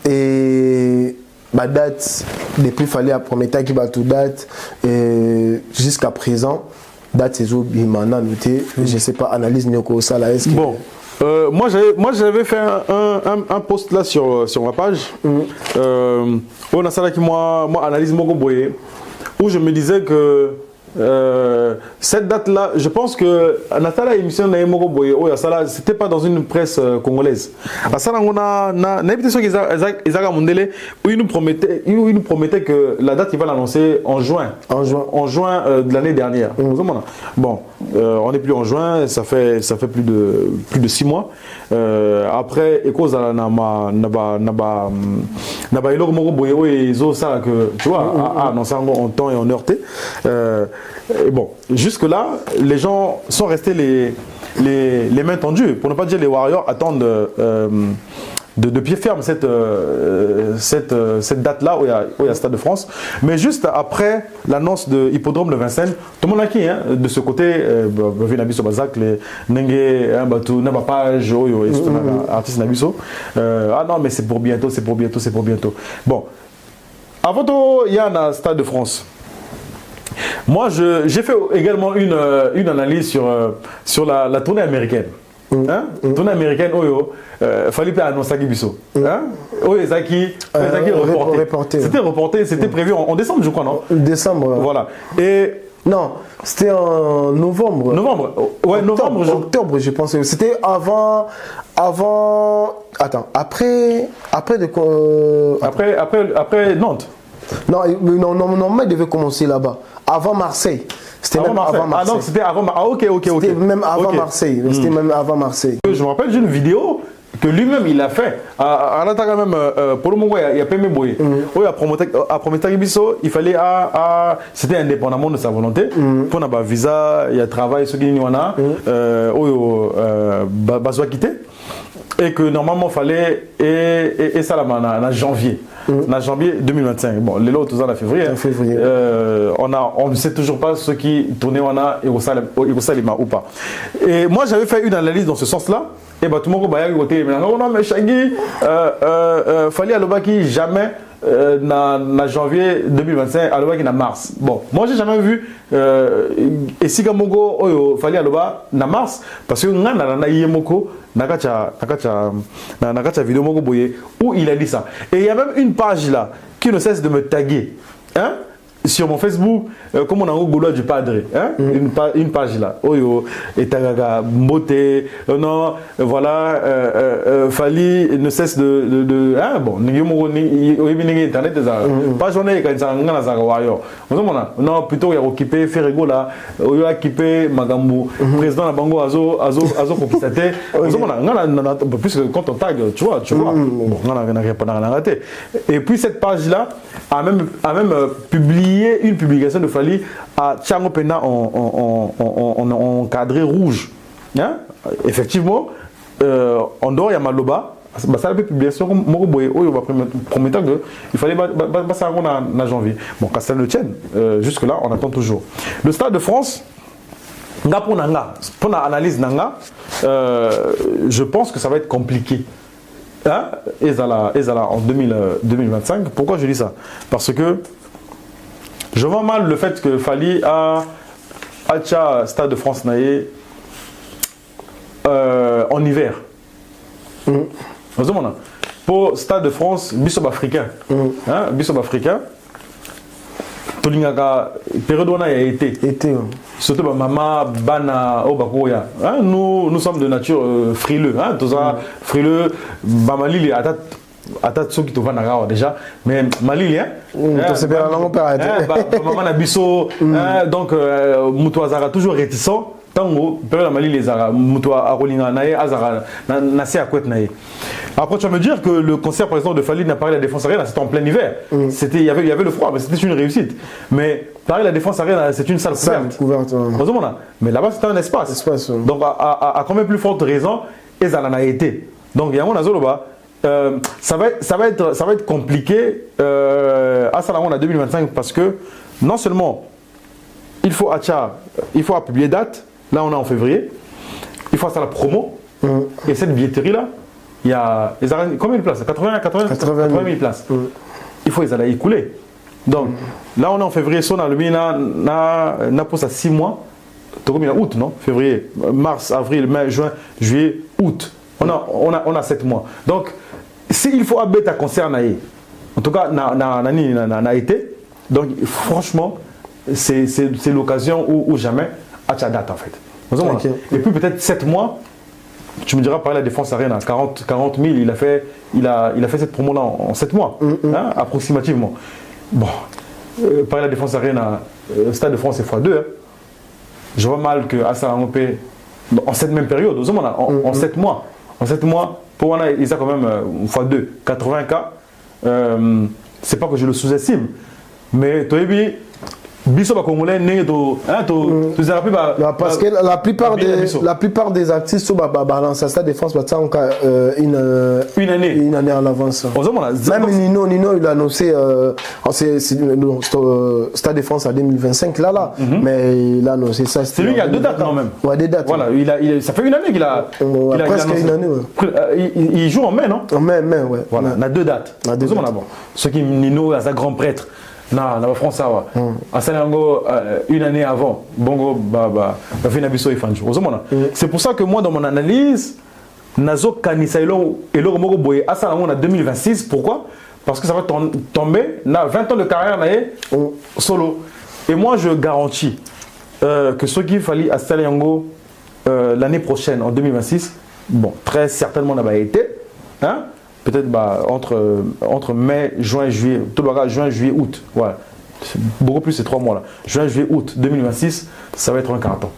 Et ma date, depuis fallu à premier temps qui va tout date, jusqu'à présent, date c'est au Bimana noté, je sais pas, analyse Nyoko Sala. Bon. Moi j'avais fait un post là sur ma page. On a ça qui moi analyse Mogo Boye, où je me disais que cette date-là, je pense que Natala émission na Mogo Boye, c'était pas dans une presse congolaise. À ça on a n'habité qu'ils Mondele où il nous promettait que la date il va l'annoncer en juin de l'année dernière. Bon, on n'est plus en juin, ça fait plus de 6 mois. Après cause naba iloko Mogo Boye et zo ça que tu vois annoncer en temps et en heure. Et bon, jusque-là, les gens sont restés les mains tendues, pour ne pas dire les Warriors attendent de pied ferme cette date-là où il y a Stade de France. Mais juste après l'annonce de Hippodrome de Vincennes, tout le monde a qui de ce côté, Nabiso Bazak, les Nengue, Batou, Nabapage, artiste Nabiso. Ah non, mais c'est pour bientôt. Bon, avant tout, il y a un Stade de France. Moi, j'ai fait également une analyse sur la tournée américaine. Tournée américaine, fallait pas annoncer Bisso. Reporté. C'était reporté, c'était prévu en décembre, je crois, non? Décembre. Voilà. Et non, c'était en novembre. Ouais, octobre, je pense. C'était avant. Attends, après Nantes. Non, normalement, il devait commencer là-bas. Avant Marseille. C'était même avant Marseille. Ah non, c'était avant Marseille. Ok. C'était même avant Marseille. C'était même avant Marseille. Je me rappelle d'une vidéo que lui-même il a fait. En attendant même pour le moment il y a pas même boy. À promettre il fallait c'était indépendamment de sa volonté. Pour n'a pas visa, il y a travail ce qui n'y en a. Bazoa quitter. Et que normalement fallait et ça là en janvier. En janvier 2025. Bon, les lots tous en février. On ne sait toujours pas ce qui tournait et au Salima ou pas. Et moi j'avais fait une analyse dans ce sens-là. Et bah tout le monde va côté non mais Chagui fallait à l'obaki jamais na janvier 2025 à l'obaki na mars. Bon, moi j'ai jamais vu et si Gamogo fallait à l'oba na mars parce que na yemoko nakacha vidéo Mogo Boye où il a dit ça. Et il y a même une page là qui ne cesse de me taguer. Sur mon Facebook, comme on a au Goulois du Padre, une page là. Oyo, et Tagaga, Mbote, non, voilà, Fali ne cesse de bon, internet, pas journée, quand non, plutôt il y a occupé, Ferrego là, Oyo occupé, Magambo, président de Bango, Azo Conquistaté, plus que quand on tag, tu vois, bon, on n'a pas raté. Et puis cette page là a même publié une publication de Fali à Tchango Pena en cadré rouge. Effectivement, en dehors, il y a Maloba. Ça a été publié sur Moroboye. Il va promettre qu'il fallait passer en janvier. Bon, quand ça ne tienne, jusque-là, on attend toujours. Le Stade de France, pour l'analyse, je pense que ça va être compliqué. Ezala en 2025. Pourquoi je dis ça? Parce que je vois mal le fait que Fali a Stade de France naïe en hiver. Pour Stade de France, Bissob africain. Bissob africain. Tolingaka, période où on a été. Surtout maman, bana, obakoya. Nous sommes de nature frileux. Frileux, bamali, attends ceux qui te vendent déjà mais Mali hein c'est bien non père maman Nabiso donc Mutuazara toujours réticent tango période Mali les Arabes Mutua Arolinga nae Azara nasi akwet nae. Après tu vas me dire que le concert par exemple de Fally n'a pas la Défense Arena, c'était en plein hiver. C'était il y avait le froid mais c'était une réussite. Mais pareil la Défense Arena c'est une salle couverte. Mais là-bas c'était un espace. Donc à quand même plus forte raison et ça en a été. Donc il y a mon azoloba ça va être compliqué à Salamon en 2025 parce que non seulement il faut publier date. Là, on est en février. Il faut faire la promo. Et cette billetterie-là, il y a combien de places 80 000 places. Il faut les aller écouler. Donc, là, on est en février. On a le na pour ça 6 mois. Combien août, non février, mars, avril, mai, juin, juillet, août. On a 7 mois. Donc, s'il faut abattre un concert, en tout cas, n'a été. Donc, franchement, c'est l'occasion où jamais. À ta date en fait. Okay. Et puis peut-être 7 mois, tu me diras par la Défense Arena, 40 000, il a fait cette promo-là en 7 mois, hein, approximativement. Bon, par la Défense Arena, Stade de France est x2. Hein. Je vois mal que Assa Angopé, en cette même période, en 7 mois, pour moi, il a quand même x2, 80K. C'est pas que je le sous-estime, mais Toyebi, parce que la plupart des artistes balancent à Stade de France une année en avance. Même Nino il a annoncé Stade de France en 2025 mais il a annoncé ça. C'est lui qui a 2 dates quand même. Ouais, des dates. Voilà, ça fait une année qu'il a presque une année. Il joue en mai, non? En mai, ouais. Voilà, on a 2 dates. Ce qui Nino a sa grand prêtre. Non, la France ça va. À Salango une année avant, bongo fait nabiso ifanjo. C'est pour ça que moi dans mon analyse, nazo kanisa et le moko boye à Salango en 2026. Pourquoi? Parce que ça va tomber na 20 ans de carrière solo. Et moi je garantis que ce qu'il fallait à Salango l'année prochaine en 2026, bon très certainement n'a pas été, hein? Peut-être entre mai, juin, juillet, tout le bagage, juin, juillet, août. Voilà. Beaucoup plus, c'est 3 mois là. Juin, juillet, août 2026, ça va être un carton.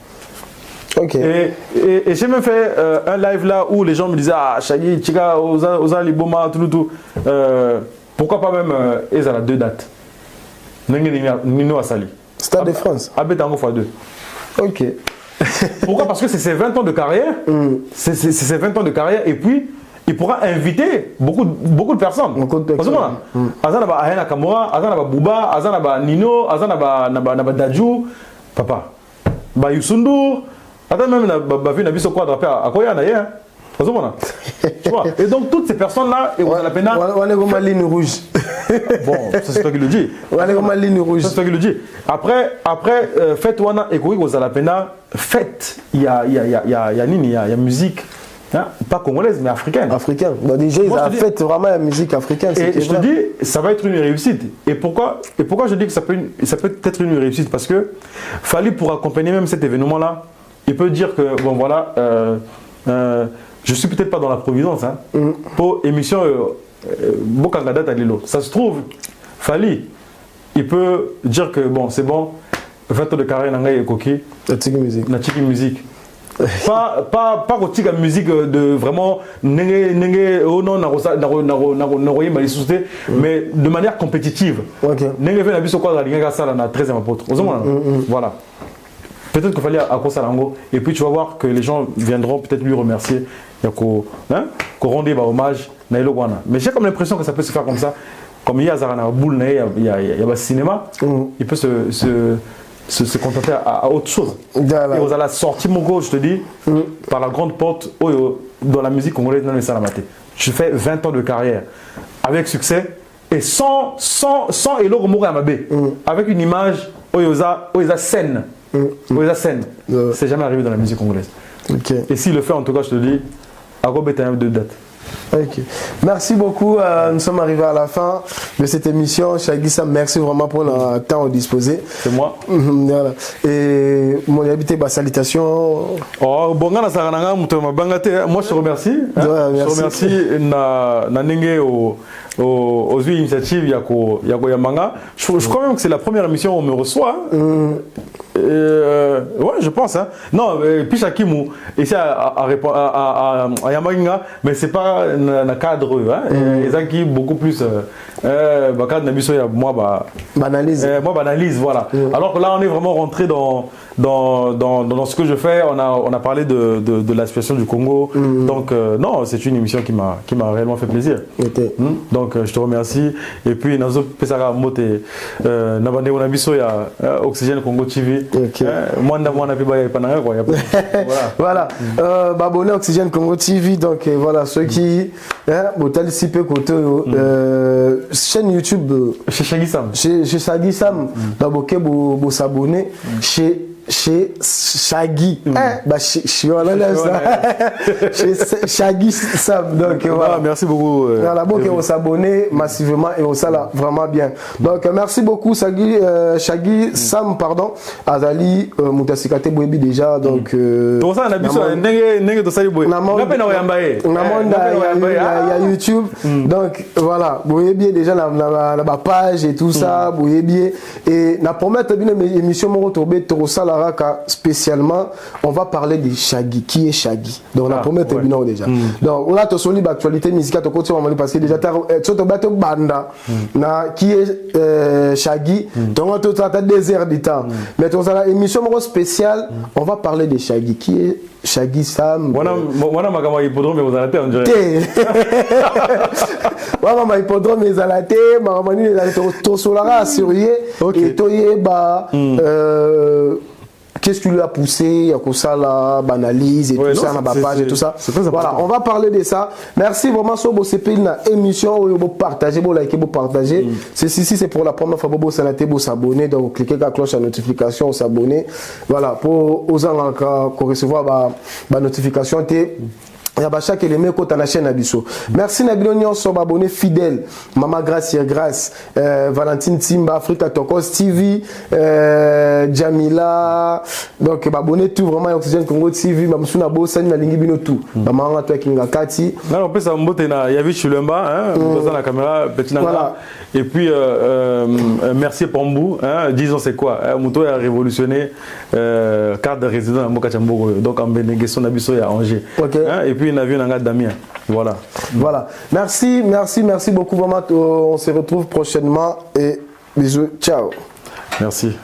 Ok. Et j'ai même fait un live là où les gens me disaient ah, Chagui, Chiga, Oza, Liboma, tout. Pourquoi pas même Ezala 2 dates Nino Asali. Stade de France. Abetango x2. Ok. Pourquoi? Parce que c'est ses 20 ans de carrière. C'est ses 20 ans de carrière et puis. Il pourra inviter beaucoup de personnes. Parce que moi, Azan a Ahena Kamura, Azan a Bouba, Azan a Nino, Azan a Dadju, papa. Ba Yusundu, Azan même a vu Nabiso quoi draper à Koya d'ailleurs. Tu vois. Et donc toutes ces personnes-là, et on a la peine. On est comme la ligne rouge. Bon, c'est toi qui le dis. On est comme la ligne rouge. C'est toi qui le dis. Après, fête Wana et Koui, on a la peine. Fête, il y a musique. Hein? Pas congolaise, mais africaine. Africaine. Bon, déjà, ils ont fait vraiment la musique africaine. Et je te dis, ça va être une réussite. Et pourquoi je dis que ça peut être une réussite? Parce que Fally, pour accompagner même cet événement-là, il peut dire que, bon voilà, je suis peut-être pas dans la providence. Hein, pour émission, Bokangada Talilo. Ça se trouve, Fally, il peut dire que, bon, c'est bon, 20 ans de carrière, Nanga et Koki. Natiki musique. Pas la musique de vraiment mais de manière compétitive. Voilà. Peut-être qu'il fallait à Kosalango et puis tu vas voir que les gens viendront peut-être lui remercier qu'on rende hommage. Mais j'ai comme l'impression que ça peut se faire comme ça. Comme il y a Zarana Boule, il y a le cinéma, il peut se contenter à autre chose. Et vous allez sortir mon go, je te dis, par la grande porte dans la musique congolaise dans les Salamate. Je fais 20 ans de carrière avec succès et sans Elo Romoro Amabé, avec une image oyoza scène. C'est jamais arrivé dans la musique congolaise. Okay. Et s'il le fait, en tout cas, je te dis, Ago Beta 2 dates. Ok. Merci beaucoup. Nous sommes arrivés à la fin de cette émission. Shaggy Sam, merci vraiment pour le temps disposé. C'est moi. Voilà. Et mon habité, salutations. Oh, bon, moi je te remercie. Hein? Ouais, je te remercie aux initiatives Yako Yamanga. Je crois même que c'est la première émission où on me reçoit. Ouais, je pense. Hein. Non, Pichakimu, ici à Yamanga, mais c'est pas un cadre. Ils ont beaucoup plus. Moi, banalise. Moi, banalise, voilà. Alors que là, on est vraiment rentré dans ce que je fais. On a parlé de la situation du Congo. Donc, non, c'est une émission qui m'a réellement fait plaisir. Donc, je te remercie. Et puis, Nazo Pesara Mote, Nabande Onabiso, il y a Oxygène Congo TV. Voilà. Abonné Oxygène Congo TV. Donc, voilà, ceux qui. Botal Sipé Koto. Chaîne YouTube. Chez Shaggy Sam. Chez Shaggy Sam. D'abord, vous s'abonner chez Shaggy. Chez Shaggy Sam. Donc, voilà. Merci beaucoup. Voilà, bon, vous s'abonner massivement et on ça là vraiment bien. Donc, merci beaucoup, Shaggy Sam, pardon. Azali, Moutasikate Bouébi déjà. Donc, il y a YouTube. Donc, voilà, Bouébi déjà la page et tout ça. Bouébi. Et na promettre une émission Morotobe Torosala. Spécialement, on va parler de Shaggy. Qui est Shaggy? Donc, on a promis de déjà. Donc, on a tout sur l'actualité musicale, parce que déjà, banda, qui est Shaggy. Donc, on a tout un désert du temps. Mais dans la émission spéciale, on va parler de Shaggy. Qui est Shaggy Sam? Voilà, ma hippodrome, mais vous en êtes en direct. Voilà, ma hippodrome, mais à la tête, ma manie, tout sur la surveiller. Et toi, qu'est-ce qui lui a poussé, il y a que ça la banalise et tout ça, dans la page et tout ça. Voilà, on va parler de ça. Merci vraiment sur vos CP, une émission où vous partagez, vous likez, vous partagez. Ceci, c'est pour la première fois, vous s'abonner, donc cliquez sur la cloche à notification, vous s'abonner. Voilà, pour aux gens qui recevoir la notification, il y a chaque élément qui est la chaîne Abisso. Merci Nabilonion, sur abonné fidèle. Maman Grace, Valentine Timba, Africa Tokos TV, Jamila. Donc, abonné tout vraiment Oxygène Congo TV. Mamsuna Bossani, na Lingibino tout. Maman toi Kinga Kati. Là, on peut s'emboter na Yavi Chulumba, dans la caméra, petit nanga. Et puis, merci Pambou. Disons c'est quoi? Mouto a révolutionné carte de résident à Mokachambogo. Donc, en Bénéguesson Abisso et à Angers. Et puis, il a vu un gars Damien. Voilà. Voilà. Merci beaucoup vraiment. On se retrouve prochainement et bisous. Ciao. Merci.